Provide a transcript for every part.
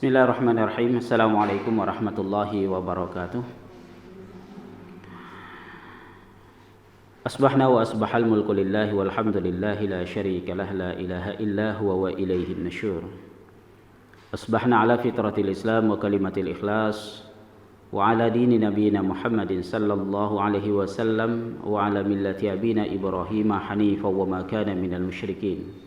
Bismillahirrahmanirrahim. Assalamualaikum warahmatullahi wabarakatuh. Asbahna wa asbahal mulku lillahi walhamdulillahi la syarika lah la ilaha illa huwa wa ilaihin nusyur. Asbahna ala fitratil Islam wa kalimatil ikhlas wa ala dini nabiyina Muhammadin sallallahu alaihi wasallam wa ala millati abina Ibrahim hanifa wa ma kana minal musyrikin.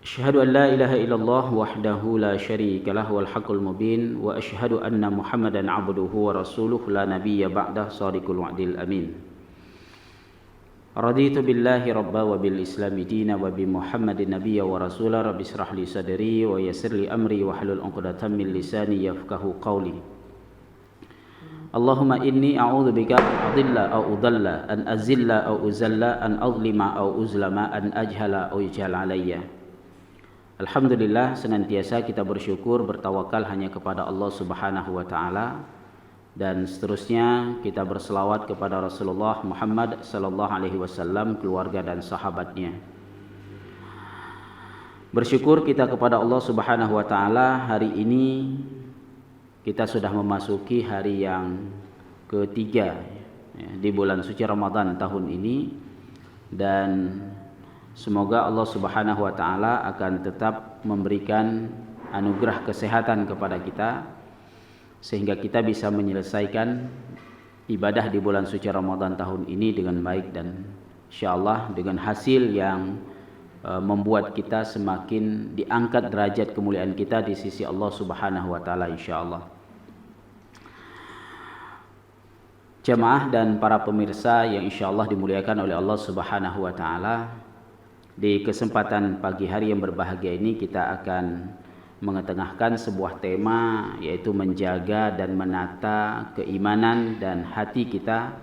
Asyhadu an la ilaha illallah wahdahu la syarika lah wal haqqul mubin wa asyhadu anna Muhammadan abduhu wa rasuluhu la nabiyya ba'dah shadiqul wa'dil amin. Raditu billahi rabba wa bil islami dina wa bi Muhammadin nabiyya wa rasula. Rabbi israh li sadri wa yassir li amri wa hlul 'uqdatam min lisani yafqahu qawli. Allahumma inni a'udzu bika an adilla aw udalla an azilla aw uzalla an azlima aw uzlama an ajhala aw yujhal alayya. Alhamdulillah, senantiasa kita bersyukur, bertawakal hanya kepada Allah Subhanahu wa taala, dan seterusnya kita berselawat kepada Rasulullah Muhammad sallallahu alaihi wasallam, keluarga dan sahabatnya. Bersyukur kita kepada Allah Subhanahu wa taala, hari ini kita sudah memasuki hari yang ketiga di bulan suci Ramadan tahun ini, dan semoga Allah Subhanahu wa taala akan tetap memberikan anugerah kesehatan kepada kita sehingga kita bisa menyelesaikan ibadah di bulan suci Ramadan tahun ini dengan baik, dan insyaallah dengan hasil yang membuat kita semakin diangkat derajat kemuliaan kita di sisi Allah Subhanahu wa taala insyaallah. Jamaah dan para pemirsa yang insyaallah dimuliakan oleh Allah Subhanahu wa taala, di kesempatan pagi hari yang berbahagia ini kita akan mengetengahkan sebuah tema, yaitu menjaga dan menata keimanan dan hati kita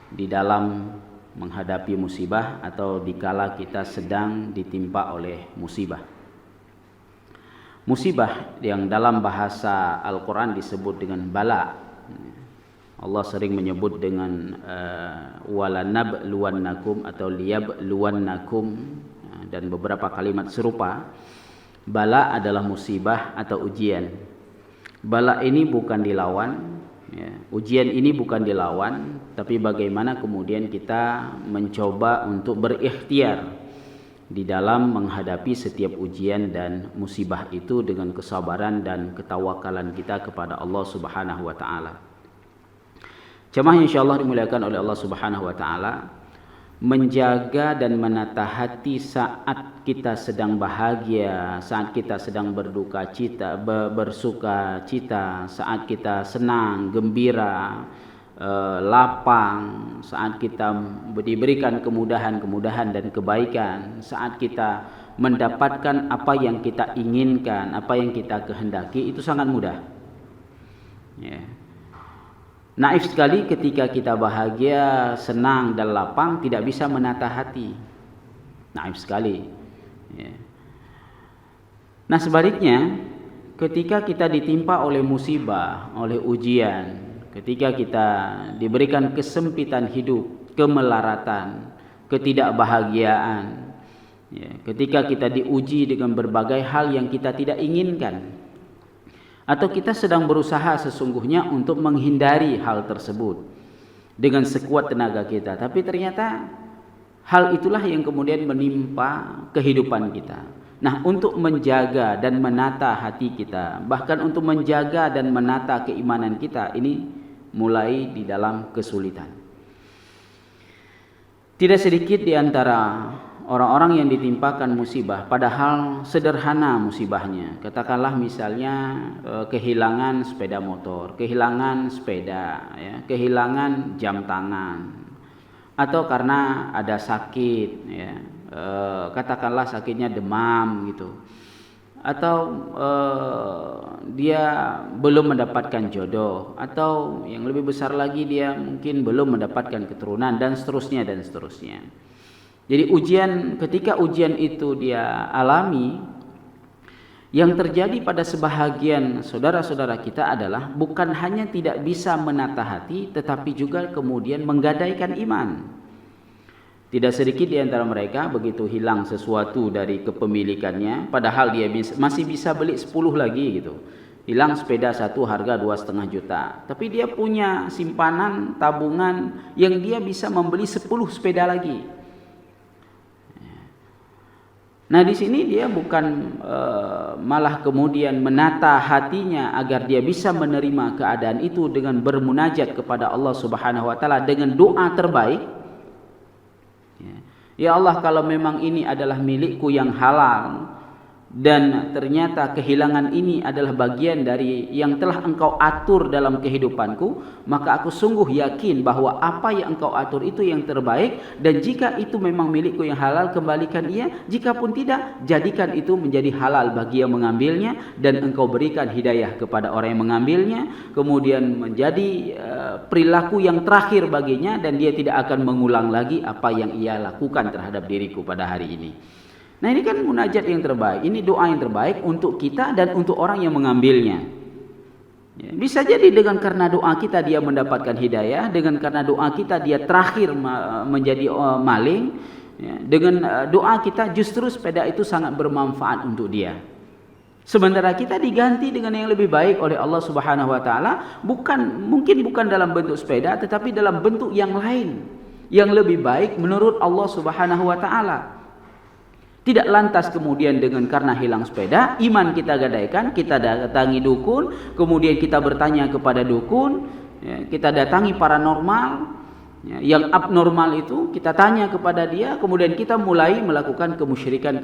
di dalam menghadapi musibah atau dikala kita sedang ditimpa oleh musibah. Musibah yang dalam bahasa Al-Quran disebut dengan bala. Allah sering menyebut dengan walanabluwannakum atau liyabluwannakum, dan beberapa kalimat serupa. Bala adalah musibah atau ujian. Bala ini bukan dilawan, ujian ini bukan dilawan, tapi bagaimana kemudian kita mencoba untuk berikhtiar di dalam menghadapi setiap ujian dan musibah itu dengan kesabaran dan ketawakalan kita kepada Allah Subhanahu wa taala. Jemaah insyaallah dimuliakan oleh Allah Subhanahu wa taala, menjaga dan menata hati saat kita sedang bahagia, saat kita sedang berduka cita, bersuka cita, saat kita senang, gembira, lapang, saat kita diberikan kemudahan-kemudahan dan kebaikan, saat kita mendapatkan apa yang kita inginkan, apa yang kita kehendaki, itu sangat mudah. Naif sekali ketika kita bahagia, senang dan lapang tidak bisa menata hati. Naif sekali. Nah sebaliknya, ketika kita ditimpa oleh musibah, oleh ujian, ketika kita diberikan kesempitan hidup, kemelaratan, ketidakbahagiaan, ketika kita diuji dengan berbagai hal yang kita tidak inginkan, atau kita sedang berusaha sesungguhnya untuk menghindari hal tersebut dengan sekuat tenaga kita, tapi ternyata hal itulah yang kemudian menimpa kehidupan kita. Nah, untuk menjaga dan menata hati kita, bahkan untuk menjaga dan menata keimanan kita, ini mulai di dalam kesulitan. Tidak sedikit di antara orang-orang yang ditimpakan musibah, padahal sederhana musibahnya. Katakanlah misalnya kehilangan sepeda motor, kehilangan sepeda, kehilangan jam tangan, atau karena ada sakit, katakanlah sakitnya demam gitu, atau dia belum mendapatkan jodoh, atau yang lebih besar lagi dia mungkin belum mendapatkan keturunan, dan seterusnya dan seterusnya. Jadi ketika ujian itu dia alami, yang terjadi pada sebahagian saudara-saudara kita adalah bukan hanya tidak bisa menata hati, tetapi juga kemudian menggadaikan iman. Tidak sedikit di antara mereka begitu hilang sesuatu dari kepemilikannya, padahal dia masih bisa beli 10 lagi gitu. Hilang sepeda satu harga 2,5 juta, tapi dia punya simpanan tabungan yang dia bisa membeli 10 sepeda lagi. Nah di sini dia bukan malah kemudian menata hatinya agar dia bisa menerima keadaan itu dengan bermunajat kepada Allah Subhanahu wa taala dengan doa terbaik. Ya Allah, kalau memang ini adalah milikku yang halal dan ternyata kehilangan ini adalah bagian dari yang telah Engkau atur dalam kehidupanku, maka aku sungguh yakin bahwa apa yang Engkau atur itu yang terbaik, dan jika itu memang milikku yang halal, kembalikan ia, jika pun tidak, jadikan itu menjadi halal bagi yang mengambilnya, dan Engkau berikan hidayah kepada orang yang mengambilnya, kemudian menjadi perilaku yang terakhir baginya, dan dia tidak akan mengulang lagi apa yang ia lakukan terhadap diriku pada hari ini. Nah ini kan munajat yang terbaik, ini doa yang terbaik untuk kita dan untuk orang yang mengambilnya. Ya, bisa jadi dengan karena doa kita dia mendapatkan hidayah, dengan karena doa kita dia terakhir menjadi maling, ya, dengan doa kita justru sepeda itu sangat bermanfaat untuk dia. Sementara kita diganti dengan yang lebih baik oleh Allah Subhanahu wa taala, mungkin bukan dalam bentuk sepeda, tetapi dalam bentuk yang lain, yang lebih baik menurut Allah Subhanahu wa taala. Tidak lantas kemudian dengan karena hilang sepeda, iman kita gadaikan, kita datangi dukun, kemudian kita bertanya kepada dukun, ya, kita datangi paranormal, ya, yang abnormal itu, kita tanya kepada dia, kemudian kita mulai melakukan kemusyrikan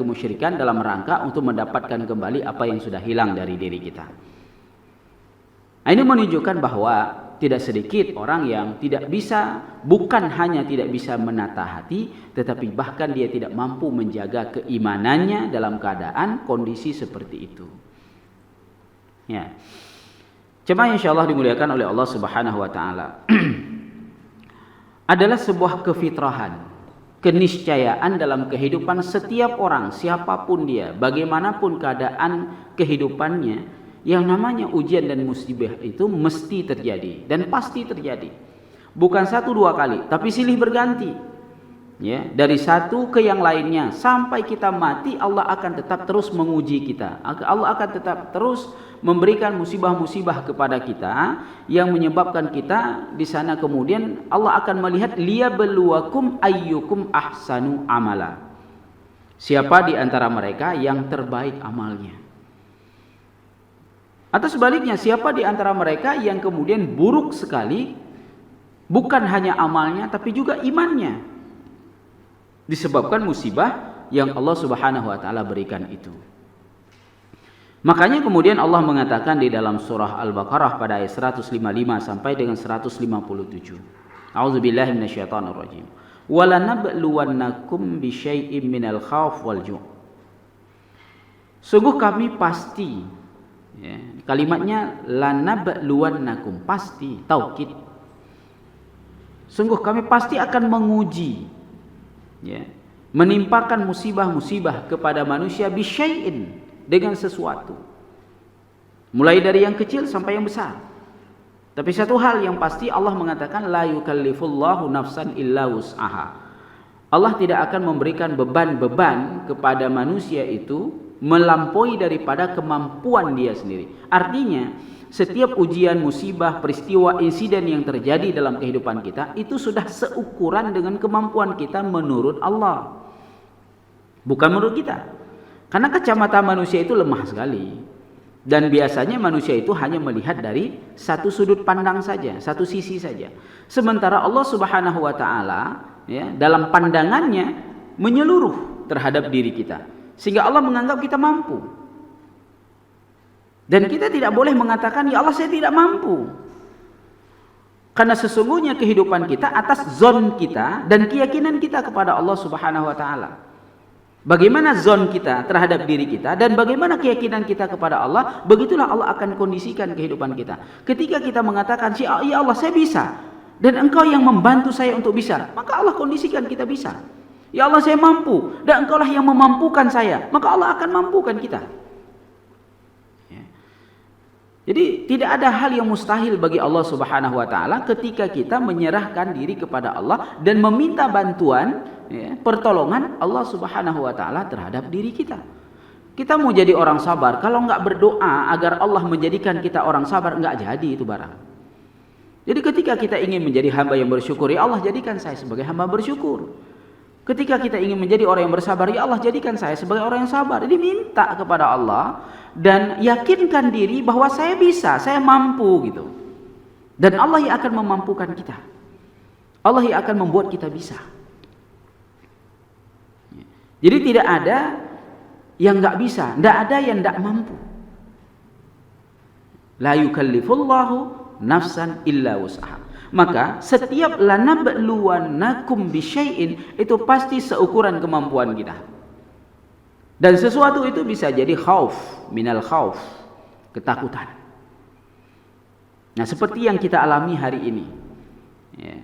dalam rangka untuk mendapatkan kembali apa yang sudah hilang dari diri kita. Nah, ini menunjukkan bahwa tidak sedikit orang yang tidak bisa, bukan hanya tidak bisa menata hati, tetapi bahkan dia tidak mampu menjaga keimanannya dalam keadaan kondisi seperti itu. Ya. Jemaah insyaallah dimuliakan oleh Allah Subhanahu wa taala. Adalah sebuah kefitrahan, keniscayaan dalam kehidupan setiap orang, siapapun dia, bagaimanapun keadaan kehidupannya. Yang namanya ujian dan musibah itu mesti terjadi dan pasti terjadi. Bukan 1-2 kali, tapi silih berganti. Ya, dari satu ke yang lainnya sampai kita mati, Allah akan tetap terus menguji kita. Allah akan tetap terus memberikan musibah-musibah kepada kita yang menyebabkan kita di sana kemudian Allah akan melihat liyabluwakum ayyukum ahsanu amala. Siapa di antara mereka yang terbaik amalnya? Atau sebaliknya, siapa di antara mereka yang kemudian buruk sekali, bukan hanya amalnya tapi juga imannya, disebabkan musibah yang Allah Subhanahu wa taala berikan itu. Makanya kemudian Allah mengatakan di dalam surah Al-Baqarah pada ayat 155 sampai dengan 157. A'udzubillahi minasyaitonir rajim. Walanabluwannakum bisyai'im minal khauf wal ju'. Sungguh kami pasti, ya, kalimatnya lanabluwannakum, pasti, taukid. Sungguh kami pasti akan menguji, ya, menimpakan musibah-musibah kepada manusia bisyai'in, dengan sesuatu. Mulai dari yang kecil sampai yang besar. Tapi satu hal yang pasti Allah mengatakan la yukallifullahu nafsan illa wus'aha. Allah tidak akan memberikan beban-beban kepada manusia itu melampaui daripada kemampuan dia sendiri. Artinya, setiap ujian, musibah, peristiwa, insiden yang terjadi dalam kehidupan kita itu sudah seukuran dengan kemampuan kita menurut Allah, bukan menurut kita. Karena kacamata manusia itu lemah sekali, dan biasanya manusia itu hanya melihat dari satu sudut pandang saja, satu sisi saja. Sementara Allah Subhanahu wa taala, ya, dalam pandangannya menyeluruh terhadap diri kita, sehingga Allah menganggap kita mampu. Dan kita tidak boleh mengatakan, ya Allah saya tidak mampu. Karena sesungguhnya kehidupan kita atas zon kita dan keyakinan kita kepada Allah Subhanahu wa taala. Bagaimana zon kita terhadap diri kita dan bagaimana keyakinan kita kepada Allah, begitulah Allah akan kondisikan kehidupan kita. Ketika kita mengatakan, ya Allah saya bisa, dan Engkau yang membantu saya untuk bisa, maka Allah kondisikan kita bisa. Ya Allah saya mampu, dan Engkaulah yang memampukan saya, maka Allah akan mampukan kita. Jadi tidak ada hal yang mustahil bagi Allah Subhanahu wa taala ketika kita menyerahkan diri kepada Allah dan meminta bantuan, pertolongan Allah Subhanahu wa taala terhadap diri kita. Kita mau jadi orang sabar, kalau nggak berdoa agar Allah menjadikan kita orang sabar, nggak jadi itu barang. Jadi ketika kita ingin menjadi hamba yang bersyukur, ya Allah jadikan saya sebagai hamba bersyukur. Ketika kita ingin menjadi orang yang bersabar, ya Allah jadikan saya sebagai orang yang sabar. Jadi minta kepada Allah dan yakinkan diri bahwa saya bisa, saya mampu gitu. Dan Allah yang akan memampukan kita. Allah yang akan membuat kita bisa. Jadi tidak ada yang nggak bisa, tidak ada yang tidak mampu. La yukallifullahu nafsan illa wus'aha. Maka setiap lanabluwannakum bisyai'in itu pasti seukuran kemampuan kita. Dan sesuatu itu bisa jadi khauf, minal khauf, ketakutan. Nah, seperti yang kita alami hari ini. Ya.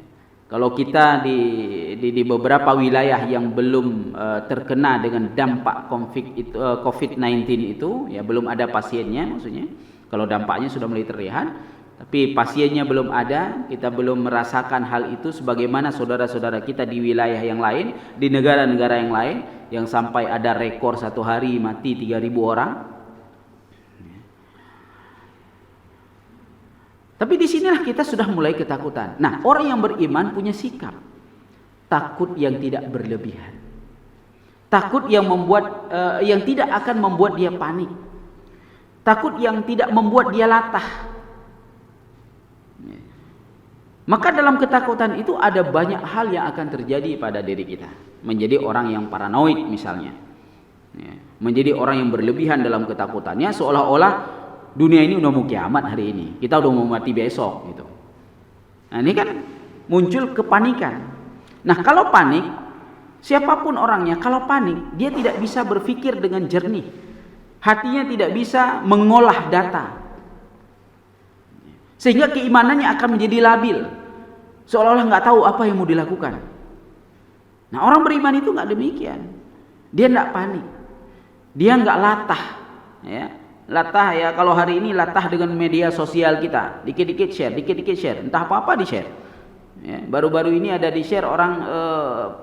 Kalau kita di beberapa wilayah yang belum terkena dengan dampak COVID-19 itu, ya belum ada pasiennya maksudnya. Kalau dampaknya sudah mulai terlihat, tapi pasiennya belum ada, kita belum merasakan hal itu sebagaimana saudara-saudara kita di wilayah yang lain, di negara-negara yang lain, yang sampai ada rekor satu hari mati 3.000 orang. Tapi disinilah kita sudah mulai ketakutan. Nah, orang yang beriman punya sikap takut yang tidak berlebihan, takut yang membuat yang tidak akan membuat dia panik, takut yang tidak membuat dia latah. Maka dalam ketakutan itu ada banyak hal yang akan terjadi pada diri kita. Menjadi orang yang paranoid misalnya, menjadi orang yang berlebihan dalam ketakutannya, seolah-olah dunia ini udah mau kiamat hari ini, kita udah mau mati besok gitu. Nah, ini kan muncul kepanikan. Nah, kalau panik, siapapun orangnya, kalau panik dia tidak bisa berpikir dengan jernih, hatinya tidak bisa mengolah data, sehingga keimanannya akan menjadi labil, seolah-olah nggak tahu apa yang mau dilakukan. Nah, orang beriman itu nggak demikian, dia nggak panik, dia nggak latah, ya. Latah ya, kalau hari ini latah dengan media sosial kita, dikit-dikit share, entah apa-apa di share. Ya, baru-baru ini ada di share orang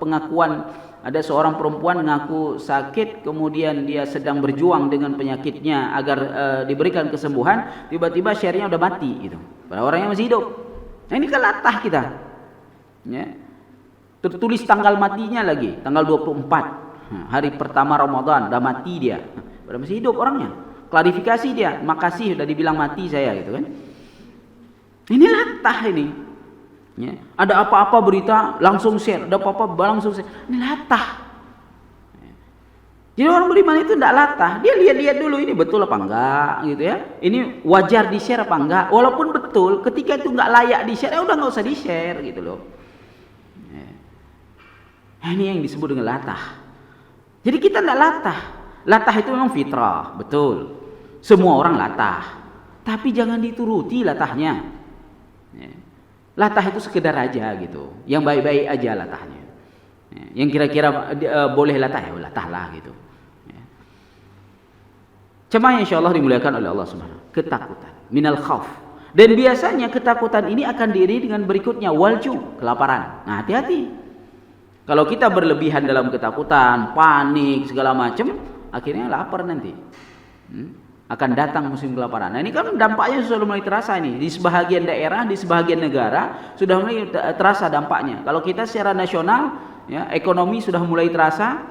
pengakuan, ada seorang perempuan mengaku sakit, kemudian dia sedang berjuang dengan penyakitnya agar diberikan kesembuhan, tiba-tiba share-nya udah mati gitu. Padahal orangnya masih hidup. Nah, ini kan latah kita. Ya. Tertulis tanggal matinya lagi, tanggal 24. Hari pertama Ramadan, udah mati dia. Padahal masih hidup orangnya. Klarifikasi dia, makasih sudah dibilang mati saya gitu kan. Ini latah ini. Ya. Ada apa-apa berita langsung share, ada apa-apa langsung share. Ini latah. Jadi orang beriman itu tidak latah. Dia lihat-lihat dulu ini betul apa enggak gitu ya. Ini wajar di-share apa enggak. Walaupun betul, ketika itu enggak layak di-share, ya udah enggak usah di-share gitu loh. Nah, ini yang disebut dengan latah. Jadi kita tidak latah. Latah itu memang fitrah, betul. Semua orang latah, tapi jangan dituruti latahnya. Latah itu sekedar aja gitu, yang baik-baik aja latahnya. Yang kira-kira boleh latah, ya latahlah gitu. Cuma insya Allah dimuliakan oleh Allah Subhanahu. Ketakutan, minal khauf. Dan biasanya ketakutan ini akan diiringi dengan berikutnya walju, kelaparan. Nah, hati-hati. Kalau kita berlebihan dalam ketakutan, panik segala macam, akhirnya lapar nanti. Akan datang musim kelaparan. Nah, ini kan dampaknya sudah mulai terasa ini. Di sebahagian daerah, di sebahagian negara sudah mulai terasa dampaknya. Kalau kita secara nasional, ya, ekonomi sudah mulai terasa,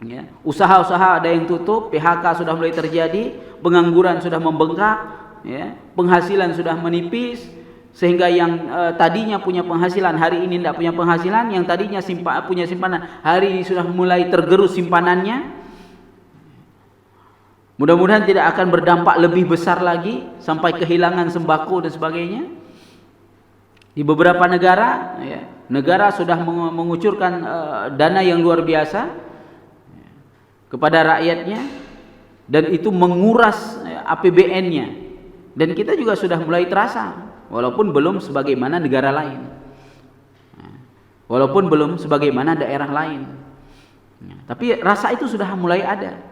ya, usaha-usaha ada yang tutup, PHK sudah mulai terjadi, pengangguran sudah membengkak, ya, penghasilan sudah menipis, sehingga yang tadinya punya penghasilan hari ini tidak punya penghasilan, yang tadinya punya simpanan hari ini sudah mulai tergerus simpanannya. Mudah-mudahan tidak akan berdampak lebih besar lagi sampai kehilangan sembako dan sebagainya. Di beberapa negara, ya, negara sudah mengucurkan dana yang luar biasa kepada rakyatnya, dan itu menguras APBN-nya. Dan kita juga sudah mulai terasa, walaupun belum sebagaimana negara lain, walaupun belum sebagaimana daerah lain, tapi rasa itu sudah mulai ada.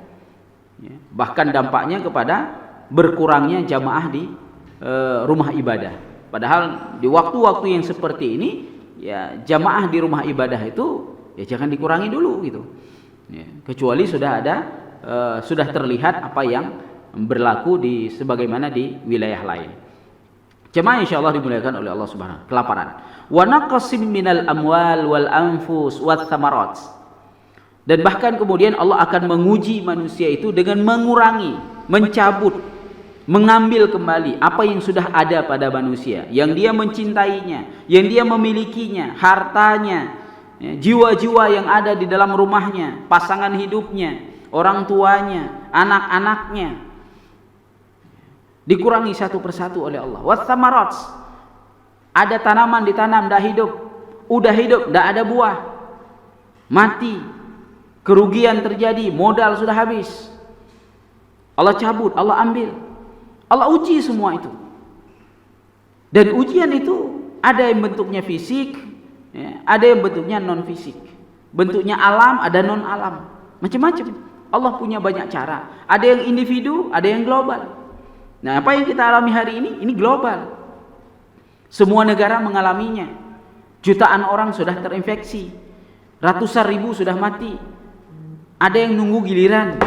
Bahkan dampaknya kepada berkurangnya jamaah di rumah ibadah. Padahal di waktu-waktu yang seperti ini, ya, jamaah di rumah ibadah itu ya jangan dikurangi dulu gitu. Ya, kecuali sudah ada sudah terlihat apa yang berlaku di sebagaimana di wilayah lain. Jemaah insyaallah dimuliakan oleh Allah Subhanahu wa taala. Kelaparan. Wa naqsim minal amwal wal anfus wat thamarat. Dan bahkan kemudian Allah akan menguji manusia itu dengan mengurangi, mencabut, mengambil kembali apa yang sudah ada pada manusia, yang dia mencintainya, yang dia memilikinya, hartanya, ya, jiwa-jiwa yang ada di dalam rumahnya, pasangan hidupnya, orang tuanya, anak-anaknya, dikurangi satu persatu oleh Allah. Wathamarat, ada tanaman ditanam dah hidup, udah hidup dah ada buah, mati, kerugian terjadi, modal sudah habis. Allah cabut, Allah ambil, Allah uji semua itu. Dan ujian itu ada yang bentuknya fisik, ya, ada yang bentuknya non fisik. Bentuknya alam, ada non alam, macam-macam. Allah punya banyak cara. Ada yang individu, ada yang global. Nah, apa yang kita alami hari ini global. Semua negara mengalaminya. Jutaan orang sudah terinfeksi, ratusan ribu sudah mati. Ada yang nunggu giliran,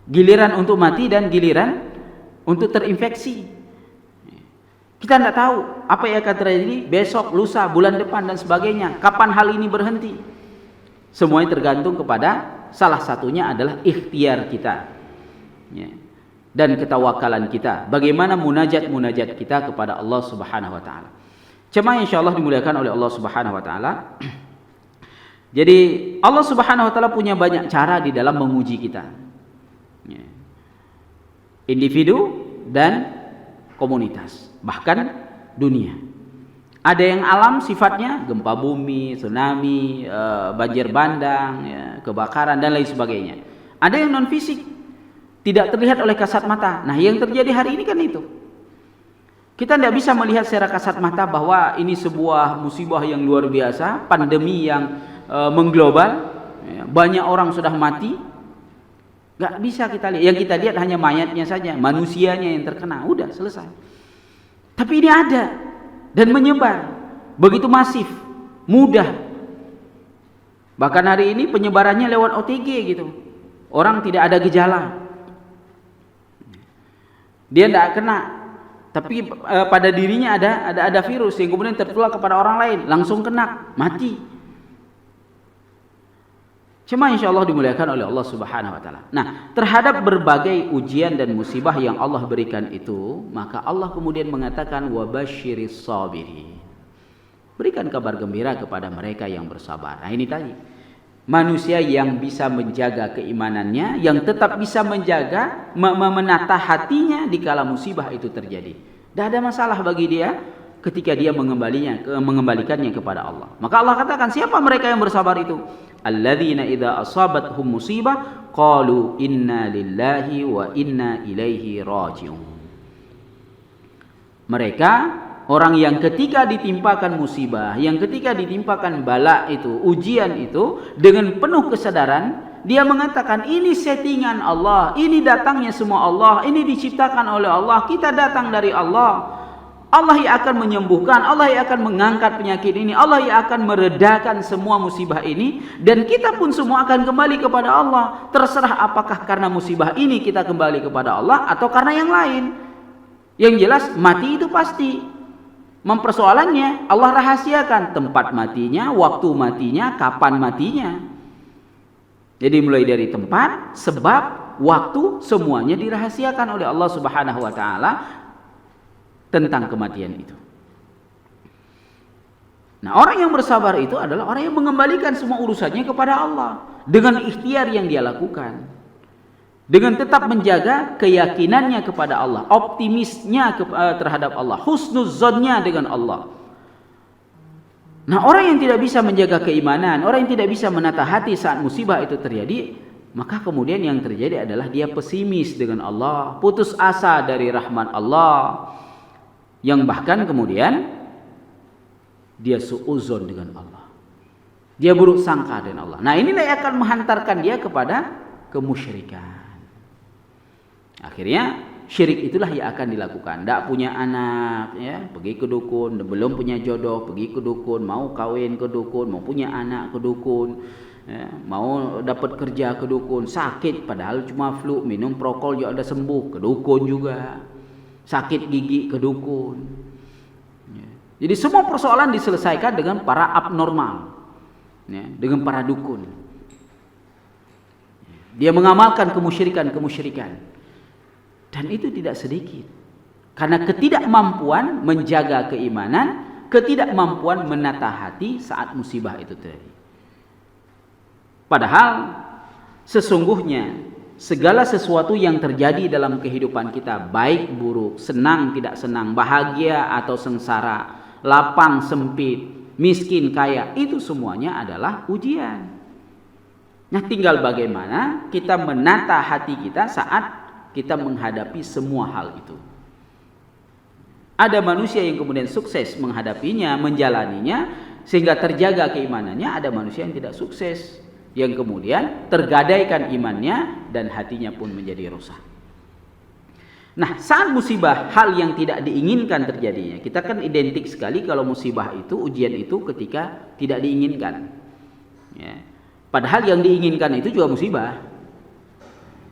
giliran untuk mati dan giliran untuk terinfeksi. Kita tidak tahu apa yang akan terjadi besok, lusa, bulan depan dan sebagainya. Kapan hal ini berhenti? Semuanya tergantung kepada salah satunya adalah ikhtiar kita, ya, dan ketawakalan kita. Bagaimana munajat kita kepada Allah Subhanahu wa taala. Jemaah insyaallah dimuliakan oleh Allah Subhanahu wa taala. Jadi Allah Subhanahu wa taala punya banyak cara di dalam menguji kita, ya, individu dan komunitas, bahkan dunia. Ada yang alam sifatnya gempa bumi, tsunami, banjir bandang, ya, kebakaran dan lain sebagainya. Ada yang non fisik, tidak terlihat oleh kasat mata. Nah, yang terjadi hari ini kan itu. Kita tidak bisa melihat secara kasat mata bahwa ini sebuah musibah yang luar biasa, pandemi yang mengglobal, ya, banyak orang sudah mati. Gak bisa kita lihat. Yang kita lihat hanya mayatnya saja, manusianya yang terkena. Udah selesai. Tapi ini ada dan menyebar begitu masif, mudah. Bahkan hari ini penyebarannya lewat OTG gitu. Orang tidak ada gejala, dia tidak kena, tapi pada dirinya ada virus yang kemudian tertular kepada orang lain, langsung kena, mati. Cuma insyaallah dimuliakan oleh Allah Subhanahu wa taala. Nah, terhadap berbagai ujian dan musibah yang Allah berikan itu, maka Allah kemudian mengatakan wabasyiris sabirin. Berikan kabar gembira kepada mereka yang bersabar. Nah, ini tadi. Manusia yang bisa menjaga keimanannya, yang tetap bisa menjaga menata hatinya dikala musibah itu terjadi. Tidak ada masalah bagi dia ketika dia mengembalikannya kepada Allah. Maka Allah katakan, siapa mereka yang bersabar itu? Alladzina idza asabathum musibah qalu inna lillahi wa inna ilaihi raji'un. Mereka orang yang ketika ditimpakan musibah, yang ketika ditimpakan bala itu, ujian itu, dengan penuh kesadaran dia mengatakan ini settingan Allah, ini datangnya semua Allah, ini diciptakan oleh Allah, kita datang dari Allah. Allah yang akan menyembuhkan, Allah yang akan mengangkat penyakit ini, Allah yang akan meredakan semua musibah ini, dan kita pun semua akan kembali kepada Allah. Terserah apakah karena musibah ini kita kembali kepada Allah atau karena yang lain. Yang jelas mati itu pasti. Mempersoalannya Allah rahasiakan tempat matinya, waktu matinya, kapan matinya. Jadi mulai dari tempat, sebab, waktu, semuanya dirahasiakan oleh Allah Subhanahu wa taala tentang kematian itu. Nah, orang yang bersabar itu adalah orang yang mengembalikan semua urusannya kepada Allah dengan ikhtiar yang dia lakukan, dengan tetap menjaga keyakinannya kepada Allah, optimisnya terhadap Allah, husnuzonnya dengan Allah. Nah, orang yang tidak bisa menjaga keimanan, orang yang tidak bisa menata hati saat musibah itu terjadi, maka kemudian yang terjadi adalah dia pesimis dengan Allah, putus asa dari rahmat Allah, yang bahkan kemudian dia suudzon dengan Allah, dia buruk sangka dengan Allah. Nah, inilah yang akan menghantarkan dia kepada kemusyrikan. Akhirnya syirik itulah yang akan dilakukan. Tidak punya anak, ya, pergi ke dukun. Belum punya jodoh, pergi ke dukun. Mau kawin ke dukun, mau punya anak ke dukun, ya, mau dapat kerja ke dukun. Sakit padahal cuma flu, minum prokol juga udah sembuh, ke dukun juga. Sakit gigi ke dukun. Ya. Jadi semua persoalan diselesaikan dengan para abnormal, ya, dengan para dukun. Dia mengamalkan kemusyrikan. Dan itu tidak sedikit. Karena ketidakmampuan menjaga keimanan, ketidakmampuan menata hati saat musibah itu terjadi. Padahal sesungguhnya segala sesuatu yang terjadi dalam kehidupan kita, baik buruk, senang tidak senang, bahagia atau sengsara, lapang sempit, miskin kaya, itu semuanya adalah ujian. Nah, tinggal bagaimana kita menata hati kita saat kita menghadapi semua hal itu. Ada manusia yang kemudian sukses menghadapinya, menjalaninya, sehingga terjaga keimanannya. Ada manusia yang tidak sukses, yang kemudian tergadaikan imannya dan hatinya pun menjadi rusak. Nah, saat musibah, hal yang tidak diinginkan terjadinya. Kita kan identik sekali kalau musibah itu, ujian itu ketika tidak diinginkan, ya. Padahal yang diinginkan itu juga musibah.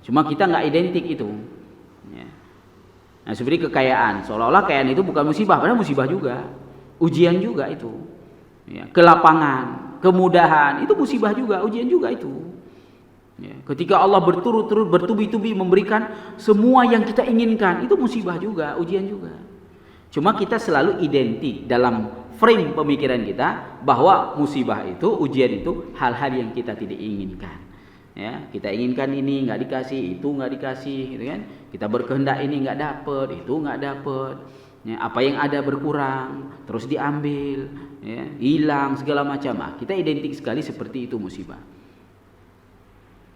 Cuma kita nggak identik itu. Ya. Nah, seperti kekayaan, seolah-olah kekayaan itu bukan musibah, padahal musibah juga, ujian juga itu. Ya. Kelapangan, kemudahan, itu musibah juga, ujian juga itu. Ya. Ketika Allah berturut-turut bertubi-tubi memberikan semua yang kita inginkan, itu musibah juga, ujian juga. Cuma kita selalu identik dalam frame pemikiran kita bahwa musibah itu, ujian itu hal-hal yang kita tidak inginkan. Ya, kita inginkan ini nggak dikasih, itu nggak dikasih, gitu kan? Kita berkehendak ini nggak dapet, itu nggak dapet. Ya, apa yang ada berkurang, terus diambil, ya, hilang segala macam. Nah, kita identik sekali seperti itu musibah.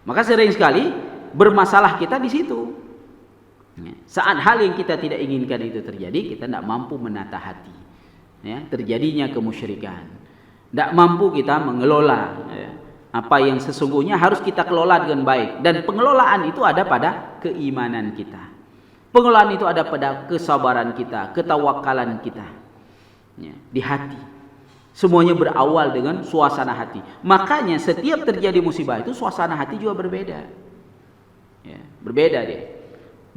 Maka sering sekali bermasalah kita di situ. Ya, saat hal yang kita tidak inginkan itu terjadi, kita tidak mampu menata hati. Ya, terjadinya kemusyrikan, tidak mampu kita mengelola. Ya, apa yang sesungguhnya harus kita kelola dengan baik. Dan pengelolaan itu ada pada keimanan kita. Pengelolaan itu ada pada kesabaran kita, ketawakalan kita, ya, di hati. Semuanya berawal dengan suasana hati. Makanya setiap terjadi musibah itu suasana hati juga berbeda, ya, berbeda dia.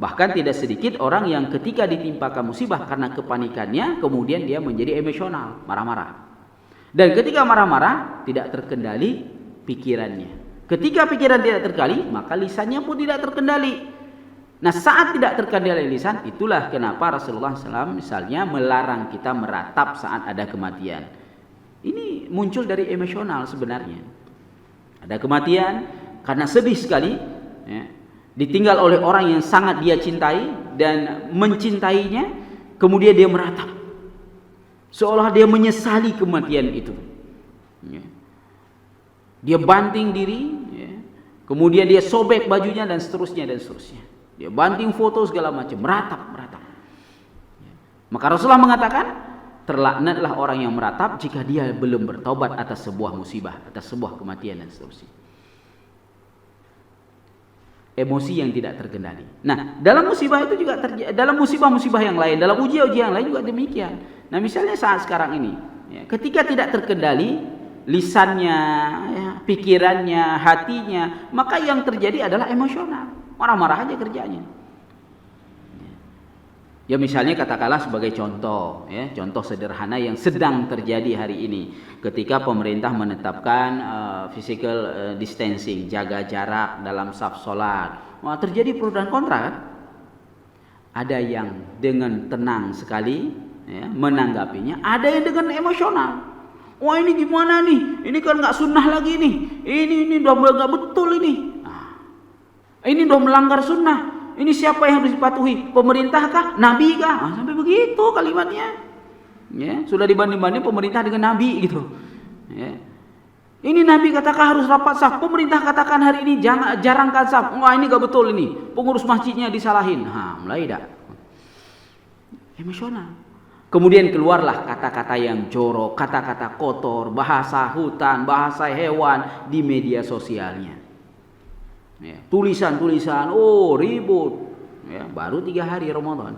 Bahkan tidak sedikit orang yang ketika ditimpakan musibah karena kepanikannya, kemudian dia menjadi emosional, marah-marah. Dan ketika marah-marah tidak terkendali pikirannya. Ketika pikiran tidak terkendali, maka lisannya pun tidak terkendali. Nah, saat tidak terkendali lisan, itulah kenapa Rasulullah SAW misalnya melarang kita meratap saat ada kematian. Ini muncul dari emosional sebenarnya. Ada kematian karena sedih sekali, ya, ditinggal oleh orang yang sangat dia cintai dan mencintainya, kemudian dia meratap, seolah dia menyesali kematian itu. Ya. Dia banting diri, ya, kemudian dia sobek bajunya dan seterusnya dan seterusnya. Dia banting foto segala macam, meratap. Ya. Maka Rasulullah mengatakan, terlaknatlah orang yang meratap jika dia belum bertaubat atas sebuah musibah, atas sebuah kematian dan seterusnya. Emosi yang tidak terkendali. Nah, dalam musibah itu juga terjadi, dalam musibah-musibah yang lain, dalam ujian-ujian yang lain juga demikian. Nah, misalnya saat sekarang ini, ya, ketika tidak terkendali lisannya, ya, pikirannya, hatinya, maka yang terjadi adalah emosional, marah-marah aja kerjanya. Ya, misalnya katakanlah sebagai contoh, ya, contoh sederhana yang sedang terjadi hari ini, ketika pemerintah menetapkan physical distancing, jaga jarak dalam saf sholat, terjadi pro dan kontra, kan? Ada yang dengan tenang sekali, ya, menanggapinya, ada yang dengan emosional. Wah, ini gimana nih? Ini kan nggak sunnah lagi nih. Ini udah nggak betul ini. Nah, ini udah melanggar sunnah. Ini siapa yang harus dipatuhi? Pemerintah kah? Nabi kah? Nah, sampai begitu kalimatnya. Ya, sudah dibanding-banding pemerintah dengan Nabi gitu. Ya. Ini Nabi katakan harus rapat saf. Pemerintah katakan hari ini jarangkan saf. Wah, ini nggak betul ini. Pengurus masjidnya disalahin. Nah, mulai dah. Emosional. Kemudian keluarlah kata-kata yang jorok, kata-kata kotor, bahasa hutan, bahasa hewan di media sosialnya. Ya, tulisan-tulisan, oh ribut, ya, baru 3 hari Ramadan.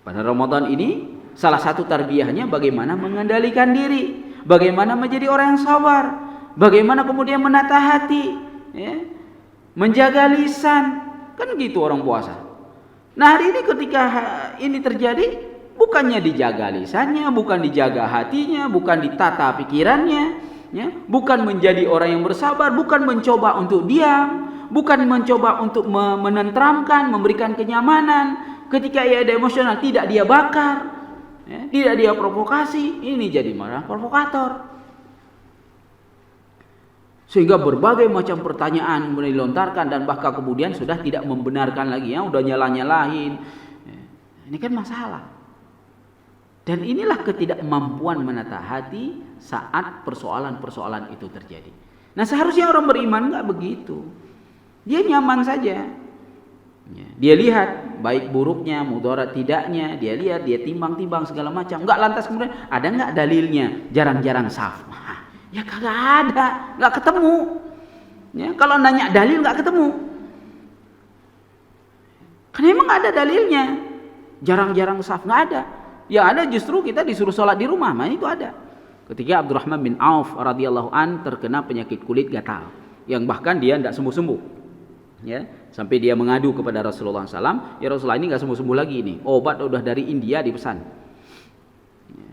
Pada Ramadan ini salah satu tarbiyahnya bagaimana mengendalikan diri, bagaimana menjadi orang yang sabar, bagaimana kemudian menata hati, ya, menjaga lisan, kan gitu orang puasa. Nah hari ini ketika ini terjadi, bukannya dijaga lisannya, bukan dijaga hatinya, bukan ditata pikirannya, ya, bukan menjadi orang yang bersabar, bukan mencoba untuk diam, bukan mencoba untuk menenteramkan, memberikan kenyamanan. Ketika ia ada emosional, tidak dia bakar, ya, tidak dia provokasi, ini jadi malah provokator. Sehingga berbagai macam pertanyaan mulai dilontarkan dan bahkan kemudian sudah tidak membenarkan lagi, ya, udah nyalah-nyalahin. Ini kan masalah. Dan inilah ketidakmampuan menata hati saat persoalan-persoalan itu terjadi. Nah seharusnya orang beriman nggak begitu. Dia nyaman saja. Dia lihat baik buruknya, mudarat tidaknya, dia lihat, dia timbang-timbang segala macam. Enggak lantas kemudian ada enggak dalilnya? Jarang-jarang saf. Ya kagak ada, enggak ketemu. Ya, kalau nanya dalil enggak ketemu. Karena emang ada dalilnya. Jarang-jarang saf enggak ada. Yang ada justru kita disuruh sholat di rumah, nah itu ada. Ketika Abdurrahman bin Auf radhiyallahu an terkena penyakit kulit gatal, yang bahkan dia enggak sembuh-sembuh. Ya, sampai dia mengadu kepada Rasulullah SAW, ya Rasulullah ini nggak sembuh-sembuh lagi ini, obat udah dari India dipesan. Ya.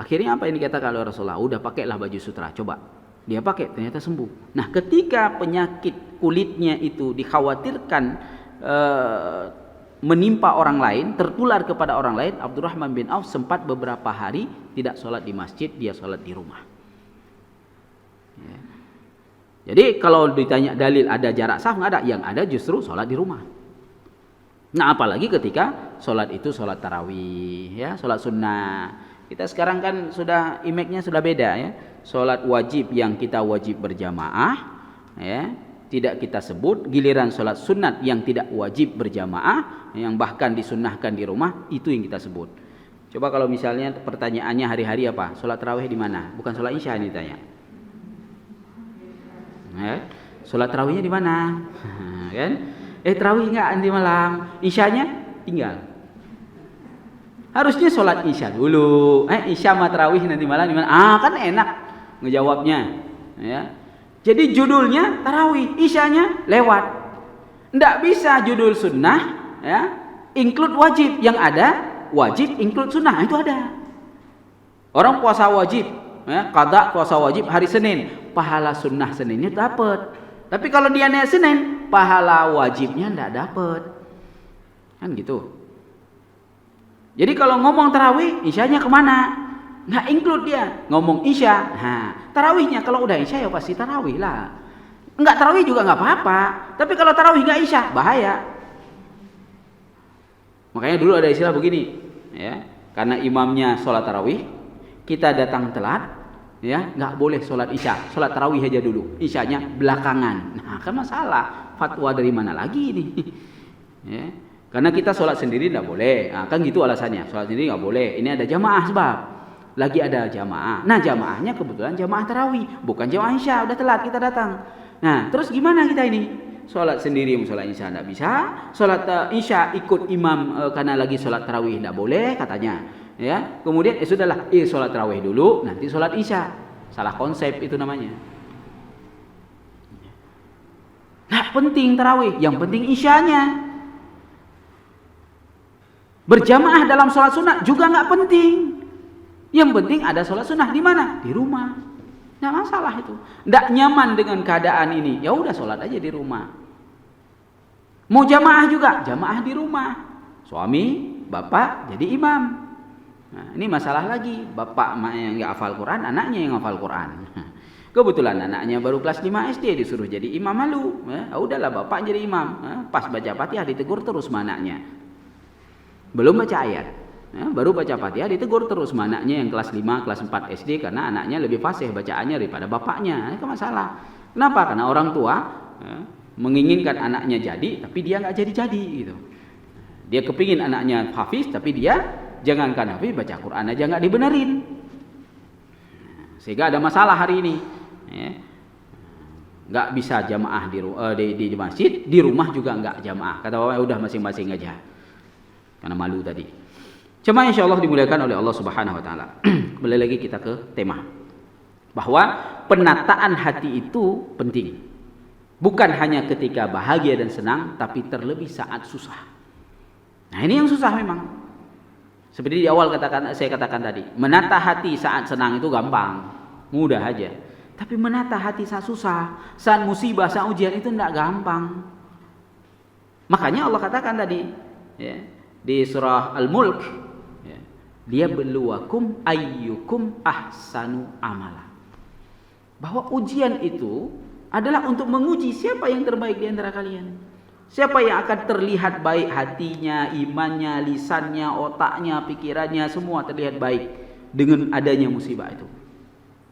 Akhirnya apa yang dikatakan oleh Rasulullah? Udah pakailah baju sutra, coba. Dia pakai, ternyata sembuh. Nah, ketika penyakit kulitnya itu dikhawatirkan menimpa orang lain, tertular kepada orang lain, Abdurrahman bin Auf sempat beberapa hari tidak sholat di masjid, dia sholat di rumah. Ya. Jadi kalau ditanya dalil ada jarak saf nggak ada, yang ada justru sholat di rumah. Nah apalagi ketika sholat itu sholat tarawih, ya sholat sunnah. Kita sekarang kan sudah image-nya sudah beda ya. Sholat wajib yang kita wajib berjamaah, ya tidak kita sebut. Giliran sholat sunat yang tidak wajib berjamaah, yang bahkan disunnahkan di rumah, itu yang kita sebut. Coba kalau misalnya pertanyaannya hari-hari apa? Sholat tarawih di mana? Bukan sholat isya ini ditanya. Ya, sholat tarawihnya di mana? Kan? Tarawih nggak nanti malam, isyanya tinggal. Harusnya sholat isya dulu. Isya sama tarawih nanti malam di mana? Kan enak ngejawabnya. Ya. Jadi judulnya tarawih, isyanya lewat. Nggak bisa judul sunnah, ya, include wajib. Yang ada wajib include sunnah, itu ada. Orang puasa wajib, ya, qada puasa wajib hari Senin. Pahala sunnah Seninnya dapat. Tapi kalau dia naik Senin, pahala wajibnya enggak dapat. Kan gitu. Jadi kalau ngomong tarawih, isyanya kemana? Nggak include dia. Ngomong isya, tarawihnya kalau udah isya ya pasti tarawih lah. Enggak tarawih juga nggak apa-apa. Tapi kalau tarawih nggak isya, bahaya. Makanya dulu ada istilah begini, ya. Karena imamnya sholat tarawih, kita datang telat. Ya, nggak boleh sholat isya, sholat tarawih aja dulu, isyanya belakangan. Nah, kan masalah, fatwa dari mana lagi ini? Ya, karena kita sholat sendiri nggak boleh, nah, kan gitu alasannya, sholat sendiri nggak boleh. Ini ada jamaah sebab, lagi ada jamaah. Nah, jamaahnya kebetulan jamaah tarawih, bukan jamaah isya, udah telat kita datang. Nah, terus gimana kita ini? Sholat sendiri, sholat isya nggak bisa, sholat isya ikut imam karena lagi sholat tarawih nggak boleh katanya. Ya, kemudian sudahlah, sholat tarawih dulu, nanti sholat isya. Salah konsep itu namanya. Nah, penting tarawih, yang penting isyanya. Berjamaah dalam sholat sunnah juga nggak penting. Yang penting ada sholat sunnah di mana? Di rumah. Nggak masalah itu. Nggak nyaman dengan keadaan ini, ya udah sholat aja di rumah. Mau jamaah juga, jamaah di rumah. Suami, bapak jadi imam. Nah, ini masalah lagi, bapak yang nggak hafal Quran, anaknya yang hafal Quran. Kebetulan anaknya baru kelas 5 SD disuruh jadi imam, malu. Udahlah bapak jadi imam. Pas baca Fatihah ditegur terus anaknya. Belum baca ayat. Baru baca Fatihah ditegur terus anaknya yang kelas 5, kelas 4 SD karena anaknya lebih fasih bacaannya daripada bapaknya. Itu masalah. Kenapa? Karena orang tua menginginkan anaknya jadi, tapi dia nggak jadi-jadi gitu. Dia kepingin anaknya hafiz, tapi dia jangankan hafiz, baca Quran aja nggak dibenerin. Sehingga ada masalah hari ini. Ya. Nggak bisa jamaah di masjid, di rumah juga nggak jamaah. Kata bapak, udah masing-masing aja. Karena malu tadi. Cuma insya Allah dimuliakan oleh Allah Subhanahu Wa Taala. Kembali lagi kita ke tema bahwa penataan hati itu penting. Bukan hanya ketika bahagia dan senang, tapi terlebih saat susah. Nah ini yang susah memang. Seperti di awal saya katakan tadi, menata hati saat senang itu gampang, mudah aja. Tapi menata hati saat susah, saat musibah, saat ujian itu tidak gampang. Makanya Allah katakan tadi, ya, di surah Al-Mulk, ya, dia beluakum ayyukum ahsanu amala. Bahwa ujian itu adalah untuk menguji siapa yang terbaik di antara kalian. Siapa yang akan terlihat baik hatinya, imannya, lisannya, otaknya, pikirannya, semua terlihat baik dengan adanya musibah itu.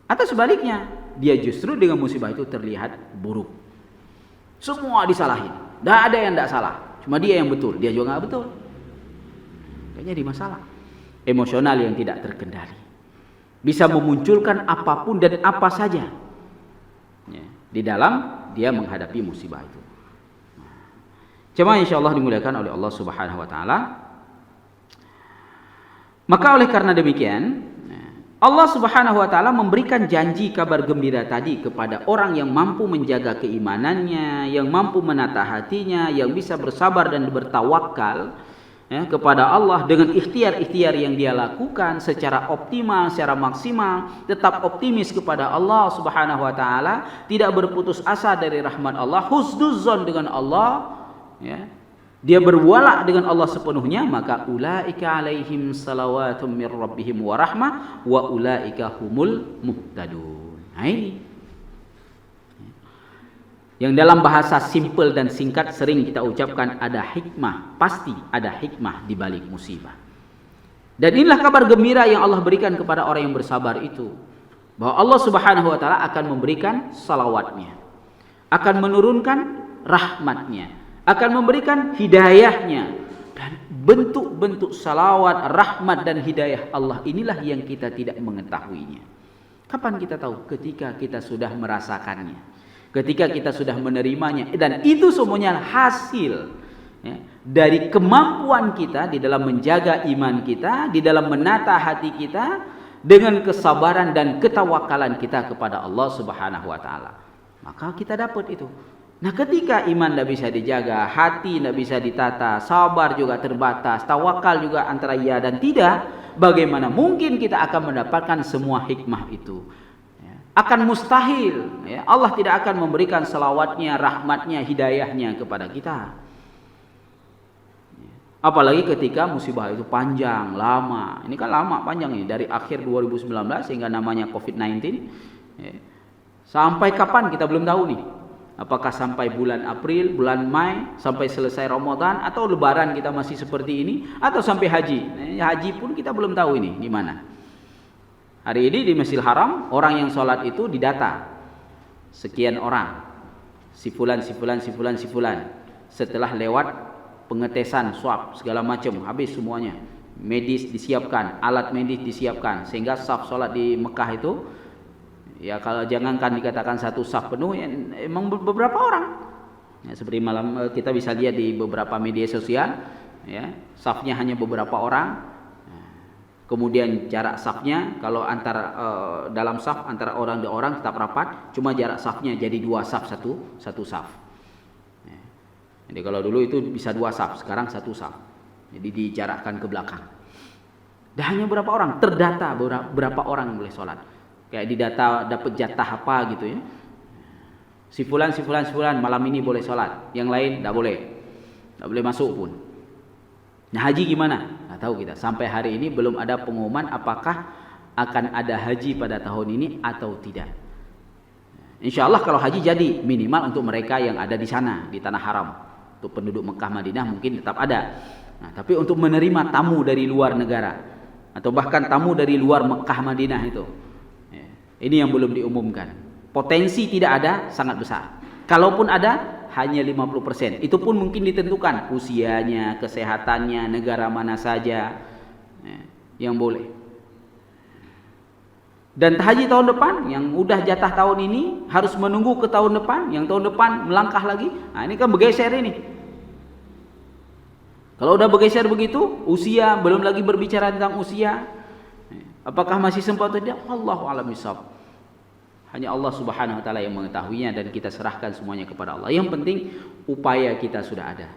Atau sebaliknya, dia justru dengan musibah itu terlihat buruk. Semua disalahin. Tidak ada yang tidak salah. Cuma dia yang betul, dia juga nggak betul. Kayaknya jadi masalah. Emosional yang tidak terkendali. Bisa memunculkan apapun dan apa saja. Ya, di dalam dia menghadapi musibah itu. Cuma insya Allah dimuliakan oleh Allah Subhanahu Wa Taala. Maka oleh karena demikian, Allah Subhanahu Wa Taala memberikan janji kabar gembira tadi kepada orang yang mampu menjaga keimanannya, yang mampu menata hatinya, yang bisa bersabar dan bertawakal ya, kepada Allah dengan ikhtiar-ikhtiar yang dia lakukan secara optimal, secara maksimal, tetap optimis kepada Allah Subhanahu Wa Taala, tidak berputus asa dari rahmat Allah, husnuzon dengan Allah. Ya, dia berwala dengan Allah sepenuhnya, maka ulaika alaihim salawatun mir rabbihim wa rahmah wa ulaika humul muhtadun. Nah ini yang dalam bahasa simple dan singkat sering kita ucapkan, ada hikmah, pasti ada hikmah di balik musibah. Dan inilah kabar gembira yang Allah berikan kepada orang yang bersabar itu, bahwa Allah Subhanahu Wa Taala akan memberikan salawatnya, akan menurunkan rahmatnya, akan memberikan hidayahnya. Dan bentuk-bentuk salawat, rahmat dan hidayah Allah inilah yang kita tidak mengetahuinya. Kapan kita tahu? Ketika kita sudah merasakannya, ketika kita sudah menerimanya. Dan itu semuanya hasil ya, dari kemampuan kita di dalam menjaga iman kita, di dalam menata hati kita, dengan kesabaran dan ketawakalan kita kepada Allah Subhanahu Wa Taala. Maka kita dapat itu. Nah ketika iman tidak bisa dijaga, hati tidak bisa ditata, sabar juga terbatas, tawakal juga antara ya dan tidak, bagaimana mungkin kita akan mendapatkan semua hikmah itu? Ya, akan mustahil. Ya, Allah tidak akan memberikan selawatnya, rahmatnya, hidayahnya kepada kita. Ya, apalagi ketika musibah itu panjang, lama. Ini kan lama, panjang ini, dari akhir 2019 sehingga namanya COVID-19. Ya, sampai kapan kita belum tahu nih. Apakah sampai bulan April, bulan Mei, sampai selesai Ramadan, atau Lebaran kita masih seperti ini, atau sampai haji. Haji pun kita belum tahu ini gimana. Hari ini di Masjidil Haram, orang yang sholat itu didata. Sekian orang. Sifulan. Setelah lewat pengetesan, swab, segala macam, habis semuanya. Medis disiapkan, alat medis disiapkan. Sehingga saf sholat di Mekah itu, ya kalau jangankan dikatakan satu saf penuh, ya, emang beberapa orang. Ya, seperti malam kita bisa lihat di beberapa media sosial, ya, safnya hanya beberapa orang. Kemudian jarak safnya kalau dalam saf antara orang dan orang tetap rapat, cuma jarak safnya jadi 2 saf satu saf. Ya. Jadi kalau dulu itu bisa 2 saf, sekarang 1 saf. Jadi dijarakkan ke belakang. Dan hanya berapa orang terdata berapa orang yang boleh sholat. Kayak di data dapat jatah apa gitu ya. Si fulan malam ini boleh sholat, yang lain tidak boleh masuk pun. Nah haji gimana? Nggak tahu kita. Sampai hari ini belum ada pengumuman apakah akan ada haji pada tahun ini atau tidak. Insya Allah kalau haji jadi minimal untuk mereka yang ada di sana di tanah haram. Untuk penduduk Mekah Madinah mungkin tetap ada. Nah, tapi untuk menerima tamu dari luar negara atau bahkan tamu dari luar Mekah Madinah itu, ini yang belum diumumkan. Potensi tidak ada, sangat besar. Kalaupun ada, hanya 50%. Itu pun mungkin ditentukan usianya, kesehatannya, negara mana saja yang boleh. Dan haji tahun depan yang udah jatah tahun ini harus menunggu ke tahun depan, yang tahun depan melangkah lagi. Nah, ini kan bergeser ini. Kalau udah bergeser begitu, usia, belum lagi berbicara tentang usia, apakah masih sempat atau tidak? Allahu a'lam bishawab. Hanya Allah Subhanahu wa taala yang mengetahuinya, dan kita serahkan semuanya kepada Allah. Yang penting upaya kita sudah ada.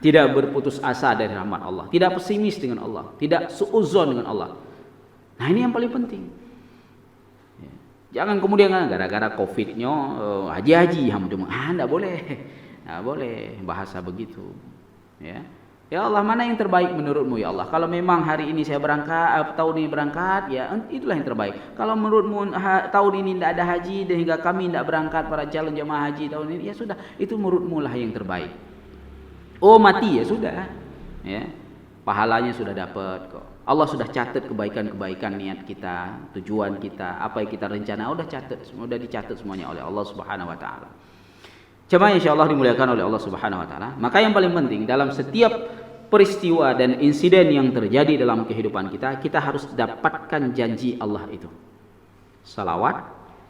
Tidak berputus asa dari rahmat Allah, tidak pesimis dengan Allah, tidak suudzon dengan Allah. Nah, ini yang paling penting. Jangan kemudian gara-gara Covid-nya haji-haji enggak boleh. Enggak boleh bahasa begitu. Ya. Ya Allah, mana yang terbaik menurutmu ya Allah? Kalau memang hari ini saya berangkat, tahun ini berangkat, ya itulah yang terbaik. Kalau menurutmu tahun ini tidak ada haji dan hingga kami tidak berangkat para calon jemaah haji tahun ini, ya sudah, itu menurutmu lah yang terbaik. Oh, mati ya sudah. Ya. Pahalanya sudah dapat kok. Allah sudah catat kebaikan-kebaikan niat kita, tujuan kita, apa yang kita rencana, sudah dicatat semuanya oleh Allah Subhanahu wa taala. Jemaah insyaallah dimuliakan oleh Allah Subhanahu wa taala. Maka yang paling penting dalam setiap peristiwa dan insiden yang terjadi dalam kehidupan kita, kita harus dapatkan janji Allah itu. Salawat,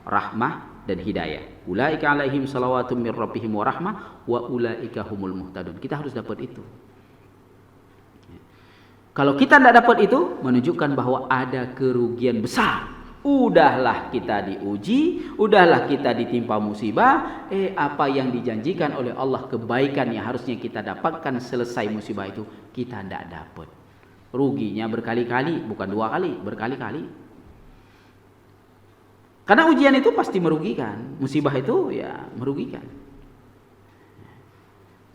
rahmah dan hidayah. Ulaika alaihim salawatum mir rabbihim wa rahmah wa ulaika humul muhtadun. Kita harus dapat itu. Kalau kita tidak dapat itu, menunjukkan bahwa ada kerugian besar. Udahlah kita diuji, udahlah kita ditimpa musibah, apa yang dijanjikan oleh Allah kebaikan yang harusnya kita dapatkan selesai musibah itu, kita tidak dapat. Ruginya berkali-kali, bukan 2 kali, berkali-kali. Karena ujian itu pasti merugikan, musibah itu ya merugikan.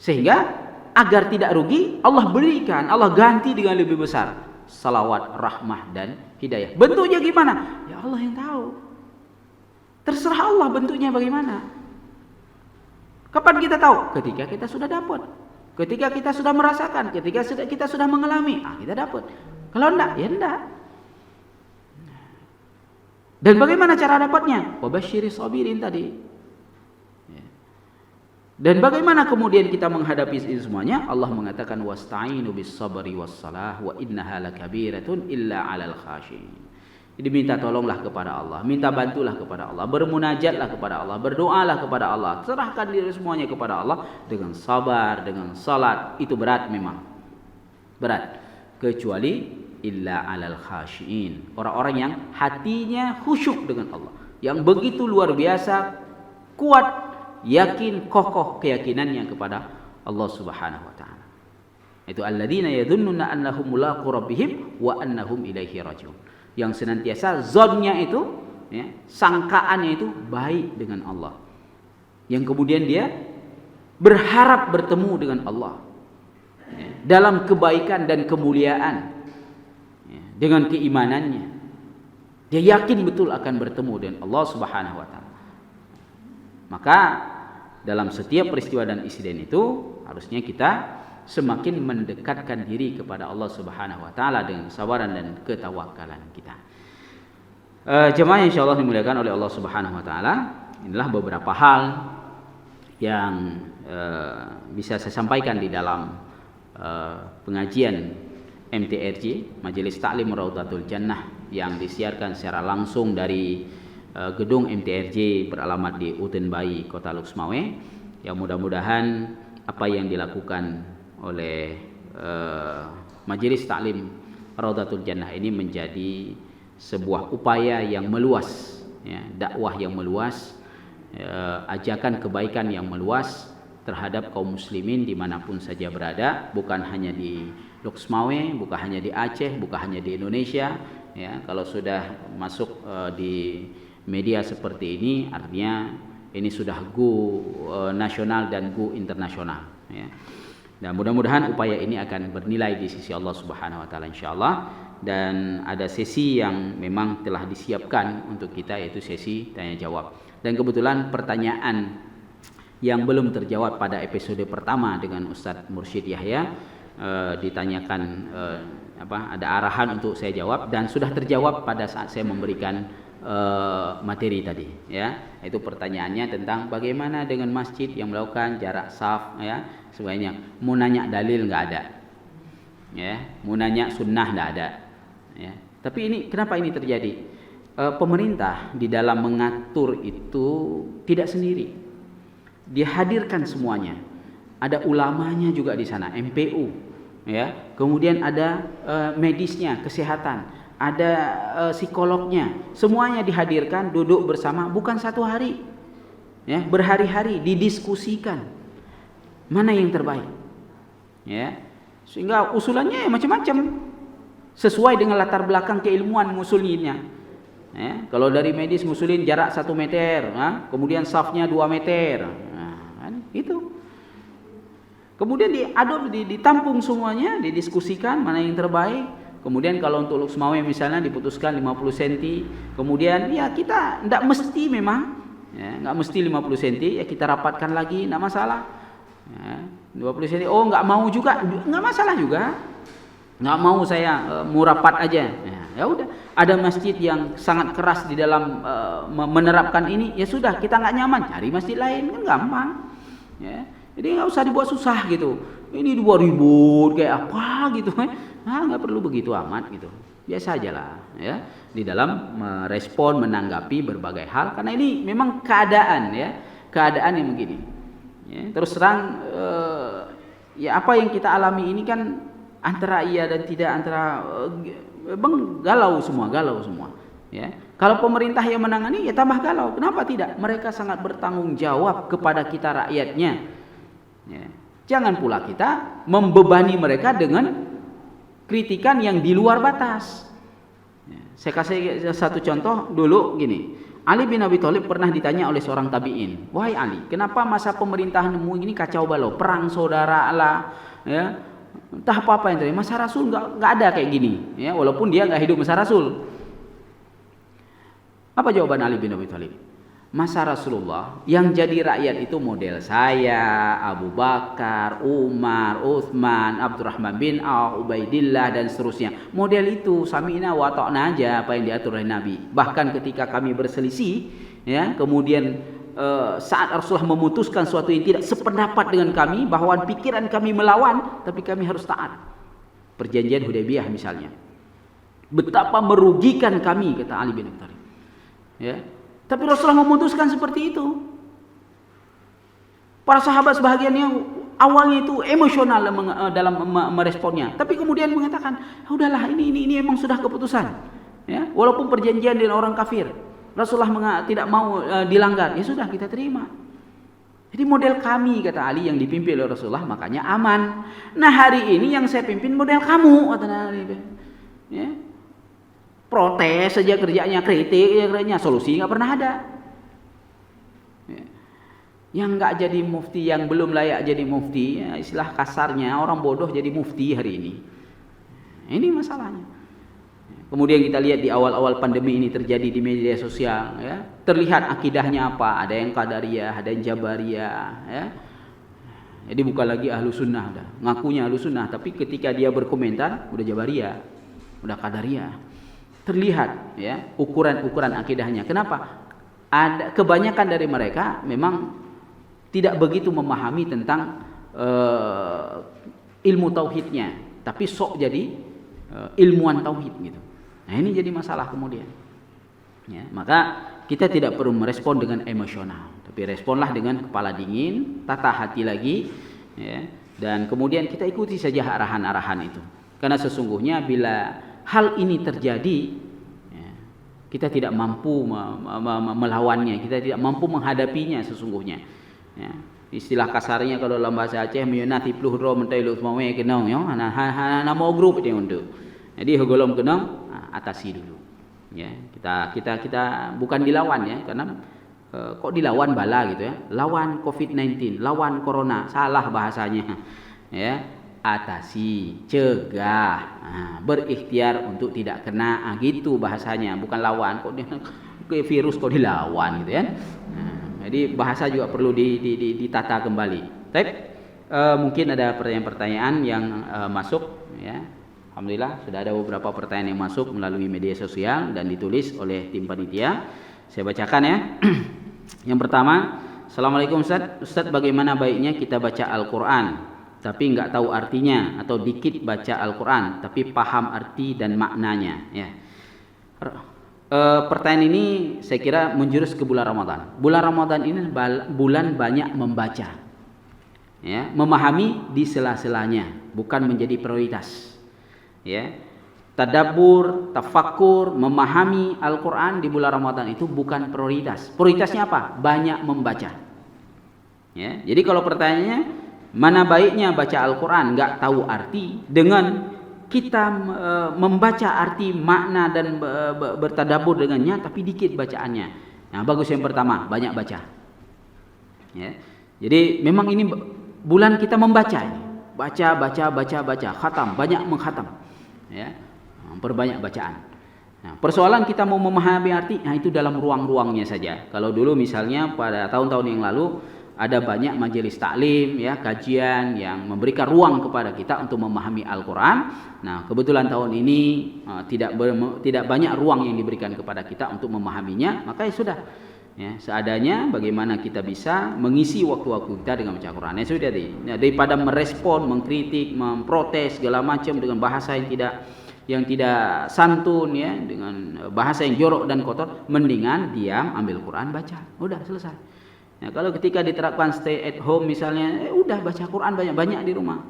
Sehingga agar tidak rugi, Allah berikan, Allah ganti dengan lebih besar salawat, rahmah dan hidayah. Bentuknya gimana? Ya Allah yang tahu. Terserah Allah bentuknya bagaimana. Kapan kita tahu? Ketika kita sudah dapat, ketika kita sudah merasakan, ketika kita sudah mengalami, kita dapat. Kalau enggak, ya enggak. Dan bagaimana cara dapatnya? Wabasyiris sabirin tadi. Dan bagaimana kemudian kita menghadapi itu semuanya? Allah mengatakan wasta'inu bis sabri was salah wa innaha lakabiratun illa 'alal khashiyin. Jadi minta tolonglah kepada Allah, minta bantulah kepada Allah, bermunajatlah kepada Allah, berdoalah kepada Allah, serahkan diri semuanya kepada Allah dengan sabar, dengan salat. Itu berat memang. Berat. Kecuali illa 'alal khashiyin. Orang-orang yang hatinya khusyuk dengan Allah, yang begitu luar biasa kuat, yakin, kokoh keyakinannya kepada Allah Subhanahu wa taala. Itu alladzina yadhunnuna annahum mulaqu rabbihim wa annahum ilaihi rajiun. Yang senantiasa zonnya itu, ya, sangkaannya itu baik dengan Allah. Yang kemudian dia berharap bertemu dengan Allah, ya, dalam kebaikan dan kemuliaan, ya, dengan keimanannya. Dia yakin betul akan bertemu dengan Allah Subhanahu wa taala. Maka dalam setiap peristiwa dan insiden itu harusnya kita semakin mendekatkan diri kepada Allah Subhanahu wa taala dengan kesabaran dan ketawakalan kita. Jemaah yang insyaallah dimuliakan oleh Allah Subhanahu wa taala, inilah beberapa hal yang bisa saya sampaikan di dalam pengajian MTRJ, Majelis Ta'lim Raudhatul Jannah, yang disiarkan secara langsung dari gedung MTRJ beralamat di Utenbai, Kota Luxmawe. Yang mudah-mudahan apa yang dilakukan oleh Majelis Taklim Raudhatul Jannah ini menjadi sebuah upaya yang meluas, ya, dakwah yang meluas, ajakan kebaikan yang meluas terhadap kaum muslimin dimanapun saja berada, bukan hanya di Luxmawe, bukan hanya di Aceh, bukan hanya di Indonesia. Ya, kalau sudah masuk di media seperti ini, artinya ini sudah go nasional dan go internasional, ya. Dan mudah-mudahan upaya ini akan bernilai di sisi Allah Subhanahu wa taala insyaallah. Dan ada sesi yang memang telah disiapkan untuk kita, yaitu sesi tanya jawab. Dan kebetulan pertanyaan yang belum terjawab pada episode pertama dengan Ustadz Mursyid Yahya ditanyakan ada arahan untuk saya jawab, dan sudah terjawab pada saat saya memberikan materi tadi, ya. Itu pertanyaannya tentang bagaimana dengan masjid yang melakukan jarak saf, ya, sebanyak. Mau nanya dalil nggak ada, ya. Mau nanya sunnah nggak ada, ya. Tapi ini kenapa ini terjadi? pemerintah di dalam mengatur itu tidak sendiri. Dihadirkan semuanya. Ada ulamanya juga di sana, MPU, ya. Kemudian ada medisnya, kesehatan, ada psikolognya. Semuanya dihadirkan, duduk bersama, bukan satu hari. Ya, berhari-hari didiskusikan. Mana yang terbaik? Ya. Sehingga usulannya macam-macam. Sesuai dengan latar belakang keilmuan ngusulinnya. Ya, kalau dari medis ngusulin jarak 1 meter, kemudian safnya 2 meter. Kan itu. Kemudian ditampung semuanya, didiskusikan mana yang terbaik. Kemudian kalau untuk luxmawe misalnya diputuskan 50 cm. Kemudian ya kita tidak mesti memang, ya, nggak mesti 50 cm, ya kita rapatkan lagi, tidak masalah. Ya, 20 cm, oh nggak mau juga, nggak masalah juga. Nggak mau saya mau rapat aja. Ya udah, ada masjid yang sangat keras di dalam menerapkan ini, ya sudah kita nggak nyaman, cari masjid lain, kan gampang. Ya. Jadi nggak usah dibuat susah gitu. Ini dibuat ribut kayak apa gitu. Nggak perlu begitu amat gitu. Biasa aja lah ya. Di dalam merespon, menanggapi berbagai hal. Karena ini memang keadaan ya. Keadaan yang begini. Ya, terus terang ya apa yang kita alami ini kan antara iya dan tidak, antara galau semua. Ya. Kalau pemerintah yang menangani ya tambah galau. Kenapa tidak? Mereka sangat bertanggung jawab kepada kita rakyatnya. Ya. Jangan pula kita membebani mereka dengan kritikan yang di luar batas. Ya. Saya kasih satu contoh dulu gini. Ali bin Abi Thalib pernah ditanya oleh seorang tabi'in, "Wahai Ali, kenapa masa pemerintahanmu ini kacau balau, perang saudara lah, ya, entah apa yang terjadi. Masa Rasul nggak ada kayak gini, ya, walaupun dia nggak hidup masa Rasul." Apa jawaban Ali bin Abi Thalib? Masa Rasulullah yang jadi rakyat itu model saya, Abu Bakar, Umar, Utsman, Abdurrahman bin Auf, Ubaidillah dan seterusnya. Model itu sami'na wa ta'na aja apa yang diatur oleh Nabi. Bahkan ketika kami berselisih, ya, kemudian saat Rasulullah memutuskan suatu yang tidak sependapat dengan kami, bahwa pikiran kami melawan, tapi kami harus taat. Perjanjian Hudaybiyah misalnya. Betapa merugikan kami, kata Ali bin Abi Thalib. Ya. Tapi Rasulullah memutuskan seperti itu. Para sahabat sebahagiannya awalnya itu emosional dalam meresponnya, tapi kemudian mengatakan, udahlah ini memang sudah keputusan. Ya, walaupun perjanjian dengan orang kafir, Rasulullah tidak mau dilanggar, ya sudah kita terima. Jadi model kami, kata Ali, yang dipimpin oleh Rasulullah, makanya aman. Nah hari ini yang saya pimpin model kamu, kata Ali. Ya. Protes saja kerjanya, kritik ya kerjanya, solusi nggak pernah ada. Ya. Yang nggak jadi mufti, yang belum layak jadi mufti, ya, istilah kasarnya orang bodoh jadi mufti hari ini. Ini masalahnya. Kemudian kita lihat di awal-awal pandemi ini terjadi di media sosial, ya, terlihat akidahnya apa? Ada yang Qadariyah, ada yang Jabariyah, ya. Jadi bukan lagi ahlu sunnah, ngakunya ahlu sunnah, tapi ketika dia berkomentar udah Jabariyah, udah Qadariyah. Terlihat ya ukuran-ukuran akidahnya. Kenapa? Ada kebanyakan dari mereka memang tidak begitu memahami tentang ilmu tauhidnya, tapi sok jadi ilmuwan tauhid gitu. Nah ini jadi masalah kemudian. Ya, maka kita tidak perlu merespon dengan emosional, tapi responlah dengan kepala dingin, tata hati lagi, ya, dan kemudian kita ikuti saja arahan-arahan itu. Karena sesungguhnya bila hal ini terjadi, ya, kita tidak mampu melawannya, kita tidak mampu menghadapinya sesungguhnya. Ya, istilah kasarnya kalau dalam bahasa Aceh, meunati pluhro mentailu mawe kenong, yo, nama grup dia untuk. Jadi hogolom kenong, atasi dulu. Ya, kita bukan dilawan ya, karena kok dilawan bala gitu ya. Lawan COVID-19, lawan corona, salah bahasanya. Ya. Atasi, cegah, berikhtiar untuk tidak kena, gitu bahasanya, bukan lawan. Kok virus kok dilawan gitu ya. Jadi bahasa juga perlu ditata kembali. Tapi mungkin ada pertanyaan-pertanyaan yang masuk, ya. Alhamdulillah sudah ada beberapa pertanyaan yang masuk melalui media sosial dan ditulis oleh tim panitia. Saya bacakan ya. Yang pertama, Assalamualaikum Ustaz. Ustaz, bagaimana baiknya kita baca Al-Quran tapi nggak tahu artinya, atau dikit baca Al-Quran tapi paham arti dan maknanya, ya. Pertanyaan ini saya kira menjurus ke bulan Ramadan. Bulan Ramadan ini bulan banyak membaca, ya, memahami di sela-selanya, bukan menjadi prioritas. Ya, tadabbur, tafakkur, memahami Al-Quran di bulan Ramadan itu bukan prioritas. Prioritasnya apa? Banyak membaca. Ya, jadi kalau pertanyaannya mana baiknya baca Al-Quran nggak tahu arti dengan kita membaca arti makna dan bertadabbur dengannya tapi dikit bacaannya. Nah, bagus yang pertama, banyak baca. Ya. Jadi memang ini bulan kita membaca ini. Baca, khatam, banyak mengkhatam. Ya. Perbanyak bacaan. Nah, persoalan kita mau memahami arti, nah itu dalam ruang-ruangnya saja. Kalau dulu misalnya pada tahun-tahun yang lalu ada banyak majelis taklim, ya, kajian yang memberikan ruang kepada kita untuk memahami Al-Quran. Nah, kebetulan tahun ini tidak banyak ruang yang diberikan kepada kita untuk memahaminya, maka ya sudah, ya, seadanya bagaimana kita bisa mengisi waktu-waktu kita dengan baca Al-Quran. Ya sudah, daripada merespon, mengkritik, memprotes segala macam dengan bahasa yang tidak santun, ya, dengan bahasa yang jorok dan kotor, mendingan diam, ambil Quran, baca, udah selesai. Ya, kalau ketika diterapkan stay at home misalnya, udah baca Quran banyak-banyak di rumah.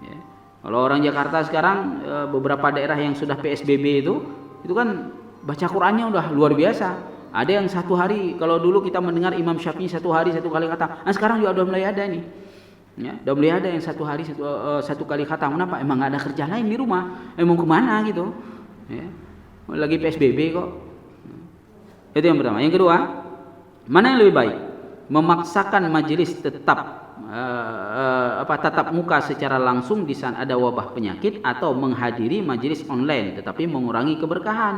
Ya. Kalau orang Jakarta sekarang beberapa daerah yang sudah PSBB itu kan baca Qurannya udah luar biasa. Ada yang satu hari, kalau dulu kita mendengar Imam Syafi'i satu hari satu kali khatam. Nah sekarang juga udah mulai ada nih. Ya, udah mulai ada yang satu hari satu kali khatam. Kenapa? Emang nggak ada kerja lain di rumah. Mau kemana gitu? Ya. Lagi PSBB kok. Itu yang pertama. Yang kedua, mana yang lebih baik? Memaksakan majelis tatap muka secara langsung di saat ada wabah penyakit, atau menghadiri majelis online tetapi mengurangi keberkahan.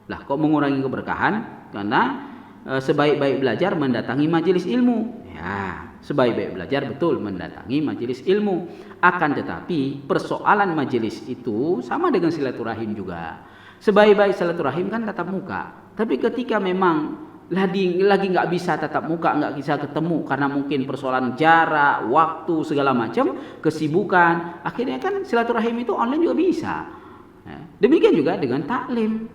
Lah, kok mengurangi keberkahan? Karena sebaik-baik belajar mendatangi majelis ilmu. Ya, sebaik-baik belajar betul mendatangi majelis ilmu. Akan tetapi persoalan majelis itu sama dengan silaturahim juga. Sebaik-baik silaturahim kan tatap muka. Tapi ketika memang lagi nggak bisa tatap muka, nggak bisa ketemu karena mungkin persoalan jarak, waktu, segala macam, kesibukan, akhirnya kan silaturahim itu online juga bisa. Ya. Demikian juga dengan taklim.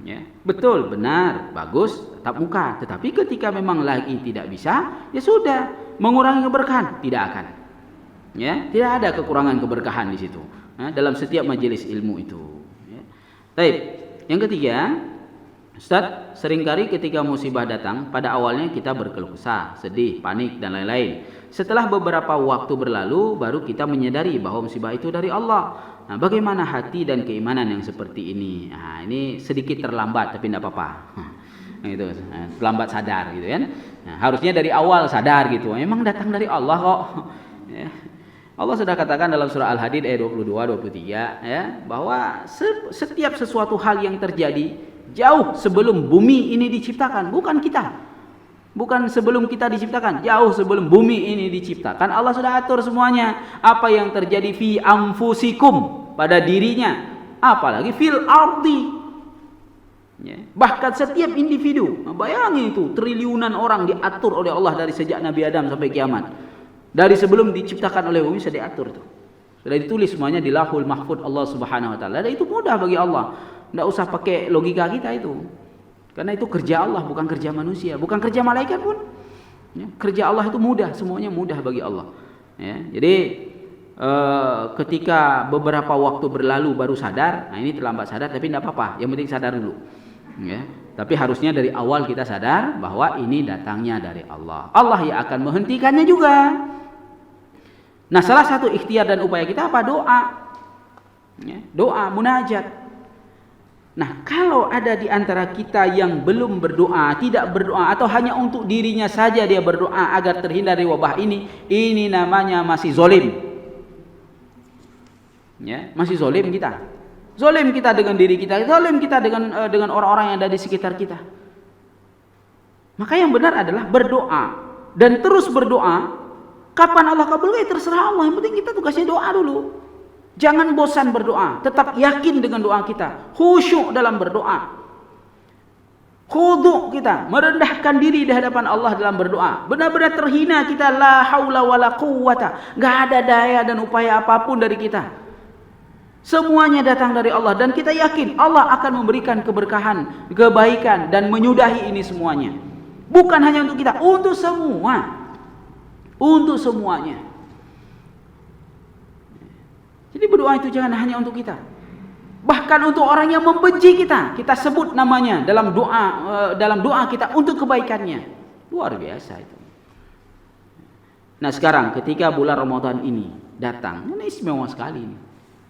Ya, betul, benar, bagus tatap muka. Tetapi ketika memang lagi tidak bisa, ya sudah, mengurangi keberkahan tidak akan. Ya, tidak ada kekurangan keberkahan di situ. Ya, dalam setiap majelis ilmu itu. Ya. Baik, yang ketiga. Ustaz, seringkali ketika musibah datang, pada awalnya kita berkeluh kesah, sedih, panik, dan lain-lain. Setelah beberapa waktu berlalu, baru kita menyadari bahwa musibah itu dari Allah. Nah, bagaimana hati dan keimanan yang seperti ini? Nah, ini sedikit terlambat, tapi tidak apa-apa. Nah, itu, terlambat sadar, gitu kan? Nah, harusnya dari awal sadar gitu. Memang datang dari Allah kok. Ya. Allah sudah katakan dalam surah Al-Hadid ayat 22-23, ya, bahwa setiap sesuatu hal yang terjadi jauh sebelum bumi ini diciptakan, bukan kita. Bukan sebelum kita diciptakan, jauh sebelum bumi ini diciptakan, Allah sudah atur semuanya. Apa yang terjadi fi anfusikum, pada dirinya, apalagi fil ardi. Ya. Bahkan setiap individu, bayangin itu, triliunan orang diatur oleh Allah dari sejak Nabi Adam sampai kiamat. Dari sebelum diciptakan oleh bumi sudah diatur itu. Sudah ditulis semuanya di Lauhul Mahfuz Allah Subhanahu wa taala. Dan itu mudah bagi Allah. Tidak usah pakai logika kita itu. Karena itu kerja Allah, bukan kerja manusia, bukan kerja malaikat pun. Ya, kerja Allah itu mudah, semuanya mudah bagi Allah. Ya, jadi ketika beberapa waktu berlalu baru sadar, nah ini terlambat sadar, tapi tidak apa-apa. Yang penting sadar dulu. Ya, tapi harusnya dari awal kita sadar bahwa ini datangnya dari Allah. Allah yang akan menghentikannya juga. Nah, salah satu ikhtiar dan upaya kita apa? Doa. Ya, doa, munajat. Nah, kalau ada di antara kita yang belum berdoa, tidak berdoa, atau hanya untuk dirinya saja dia berdoa agar terhindar dari wabah ini namanya masih zolim. Ya, masih zolim kita. Zolim kita dengan diri kita, zolim kita dengan orang-orang yang ada di sekitar kita. Maka yang benar adalah berdoa dan terus berdoa. Kapan Allah kabulkan? Terserah Allah. Yang penting kita tugasnya doa dulu. Jangan bosan berdoa, tetap yakin dengan doa kita, khusyuk dalam berdoa, khudu kita, merendahkan diri di hadapan Allah dalam berdoa, benar-benar terhina kita, la haula wala quwwata, gak ada daya dan upaya apapun dari kita. Semuanya datang dari Allah dan kita yakin Allah akan memberikan keberkahan, kebaikan dan menyudahi ini semuanya. Bukan hanya untuk kita, untuk semua. Untuk semuanya. Jadi berdoa itu jangan hanya untuk kita. Bahkan untuk orang yang membenci kita, kita sebut namanya dalam doa kita untuk kebaikannya. Luar biasa itu. Nah, sekarang ketika bulan Ramadan ini datang, ini istimewa sekali ini.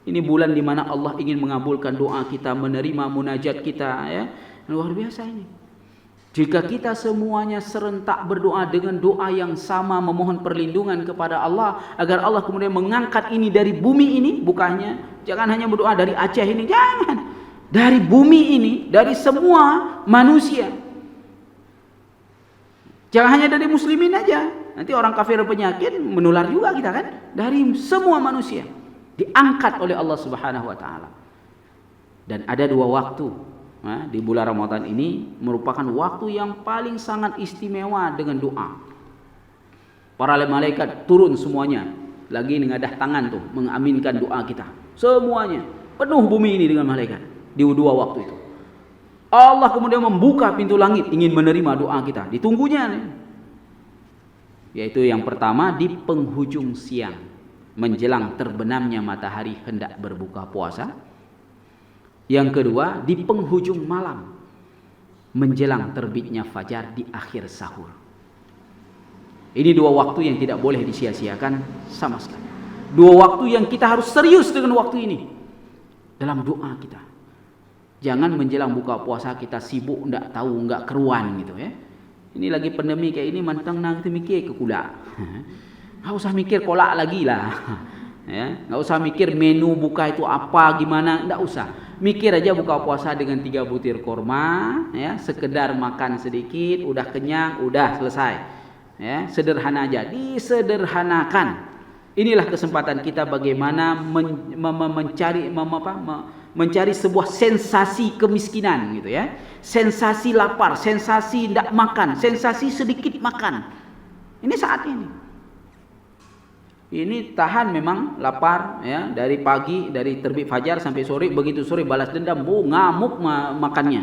Ini bulan di mana Allah ingin mengabulkan doa kita, menerima munajat kita, ya. Luar biasa ini. Jika kita semuanya serentak berdoa dengan doa yang sama, memohon perlindungan kepada Allah agar Allah kemudian mengangkat ini dari bumi ini, bukannya jangan hanya berdoa dari Aceh ini, jangan. Dari bumi ini, dari semua manusia. Jangan hanya dari muslimin aja. Nanti orang kafir penyakit menular juga kita kan. Dari semua manusia diangkat oleh Allah Subhanahu wa taala. Dan ada 2 waktu di bulan Ramadan ini merupakan waktu yang paling sangat istimewa dengan doa. Para malaikat turun semuanya lagi mengadah tangan tuh mengaminkan doa kita. Semuanya penuh bumi ini dengan malaikat di 2 waktu itu. Allah kemudian membuka pintu langit ingin menerima doa kita. Ditunggunya nih. Yaitu yang pertama di penghujung siang menjelang terbenamnya matahari hendak berbuka puasa. Yang kedua di penghujung malam menjelang terbitnya fajar di akhir sahur. Ini 2 waktu yang tidak boleh disia-siakan sama sekali. 2 waktu yang kita harus serius dengan waktu ini dalam doa kita. Jangan menjelang buka puasa kita sibuk, enggak tahu, enggak keruan gitu ya. Ini lagi pandemi kayak ini mantang nang mikir ke kula. Enggak usah mikir kolak lagi lah. Ya, enggak usah mikir menu buka itu apa gimana, enggak usah. Mikir aja buka puasa dengan 3 butir korma, ya, sekedar makan sedikit, udah kenyang, udah selesai. Ya, sederhana aja, disederhanakan. Inilah kesempatan kita bagaimana mencari sebuah sensasi kemiskinan gitu ya. Sensasi lapar, sensasi tidak makan, sensasi sedikit makan. Ini saat ini. Ini tahan memang lapar ya, dari pagi, dari terbit fajar sampai sore, begitu sore balas dendam, ngamuk makannya.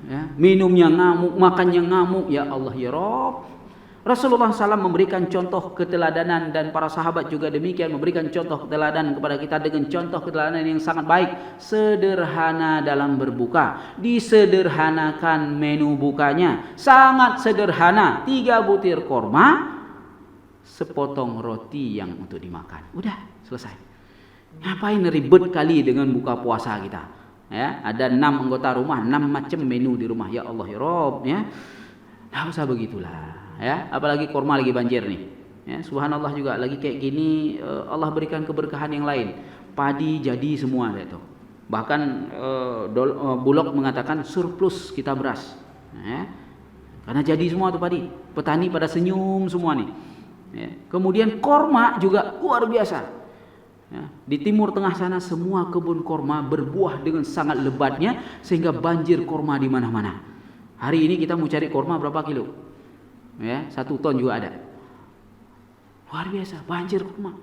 Ya, minumnya ngamuk, makannya ngamuk, ya Allah ya Rabb. Rasulullah SAW memberikan contoh keteladanan dan para sahabat juga demikian memberikan contoh keteladanan kepada kita dengan contoh keteladanan yang sangat baik. Sederhana dalam berbuka, disederhanakan menu bukanya, sangat sederhana, 3 butir korma, sepotong roti yang untuk dimakan. Udah selesai. Ngapain ribet kali dengan buka puasa kita? Ya, ada 6 anggota rumah, 6 macam menu di rumah. Ya Allah ya Rabb ya. Enggak usah begitulah. Ya, apalagi korma lagi banjir nih. Ya, subhanallah juga lagi kayak gini Allah berikan keberkahan yang lain. Padi jadi semua itu. Bahkan Bulog mengatakan surplus kita beras. Ya. Karena jadi semua tuh padi. Petani pada senyum semua nih. Ya. Kemudian korma juga luar biasa. Ya. Di timur tengah sana semua kebun korma berbuah dengan sangat lebatnya sehingga banjir korma di mana-mana. Hari ini kita mau cari korma berapa kilo? Ya, 1 ton juga ada. Luar biasa, banjir korma.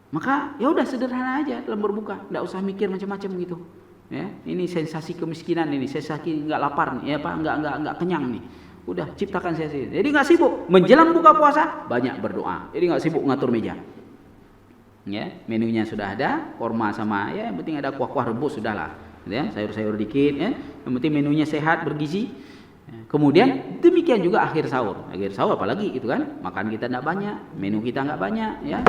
Maka ya udah sederhana aja dalam berbuka, enggak usah mikir macam-macam gitu. Ya, ini sensasi kemiskinan ini, sensasi enggak lapar nih, ya Pak, enggak kenyang nih. Udah ciptakan sensasi. Jadi enggak sibuk menjelang buka puasa, banyak berdoa. Jadi enggak sibuk ngatur meja. Ya, menunya sudah ada, korma sama ya, yang penting ada kuah-kuah rebus sudahlah. Ya, sayur-sayur dikit ya. Yang penting menunya sehat, bergizi. Kemudian demikian juga akhir sahur. Akhir sahur apalagi itu kan, makan kita enggak banyak, menu kita enggak banyak ya.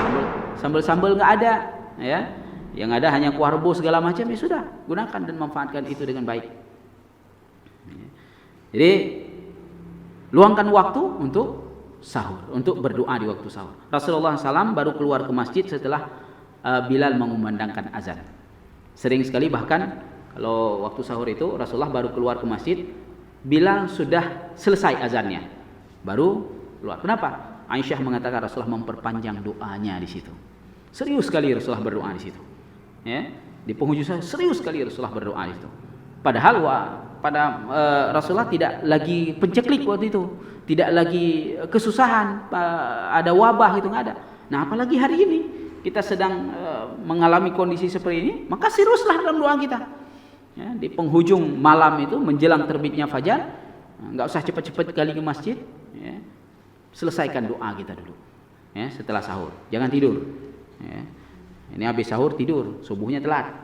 Sambal-sambal enggak ada ya. Yang ada hanya kuah rebus segala macam, ya sudah, gunakan dan manfaatkan itu dengan baik. Jadi luangkan waktu untuk sahur, untuk berdoa di waktu sahur. Rasulullah SAW baru keluar ke masjid setelah Bilal mengumandangkan azan. Sering sekali bahkan kalau waktu sahur itu Rasulullah baru keluar ke masjid, Bilal sudah selesai azannya, baru keluar. Kenapa? Aisyah mengatakan Rasulullah memperpanjang doanya di situ. Serius sekali Rasulullah berdoa di situ. Ya, di penghujung sahur serius sekali Rasulullah berdoa di situ. Padahal Rasulullah tidak lagi penceklik waktu itu, tidak lagi kesusahan, ada wabah itu nggak ada. Nah, apalagi hari ini kita sedang mengalami kondisi seperti ini, maka seriuslah dalam doa kita. Ya, di penghujung malam itu menjelang terbitnya fajar, nggak usah cepat-cepat kali ke masjid, ya. Selesaikan doa kita dulu. Ya, setelah sahur, jangan tidur. Ya. Ini habis sahur tidur, subuhnya telat.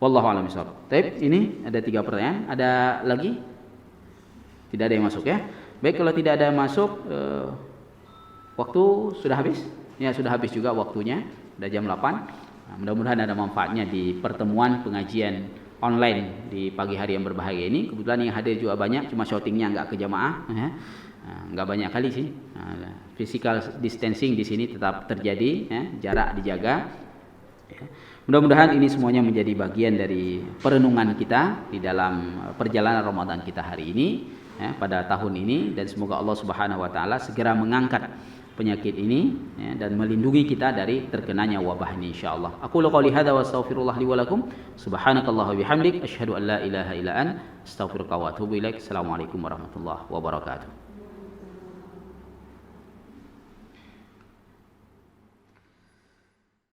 Wallahu a'lam bishawab. Baik, ini ada 3 pertanyaan. Ada lagi? Tidak ada yang masuk ya. Baik, kalau tidak ada yang masuk, waktu sudah habis. Ya, sudah habis juga waktunya. Sudah jam 8. Nah, mudah-mudahan ada manfaatnya di pertemuan pengajian online di pagi hari yang berbahagia ini. Kebetulan yang hadir juga banyak, cuma syutingnya nggak ke jamaah, ya. Nggak banyak kali sih. Physical distancing di sini tetap terjadi, ya. Jarak dijaga. Ya. Mudah-mudahan ini semuanya menjadi bagian dari perenungan kita di dalam perjalanan Ramadan kita hari ini, ya, pada tahun ini, dan semoga Allah Subhanahu Wa Taala segera mengangkat penyakit ini, ya, dan melindungi kita dari terkenanya wabah ini insyaallah. Aku qouli hadza wa astaghfirullah li wa lakum. Subhanakallah wa bihamdik asyhadu an la ilaha illa anta astaghfiruka wa atubu ilaik. Assalamualaikum warahmatullahi wabarakatuh.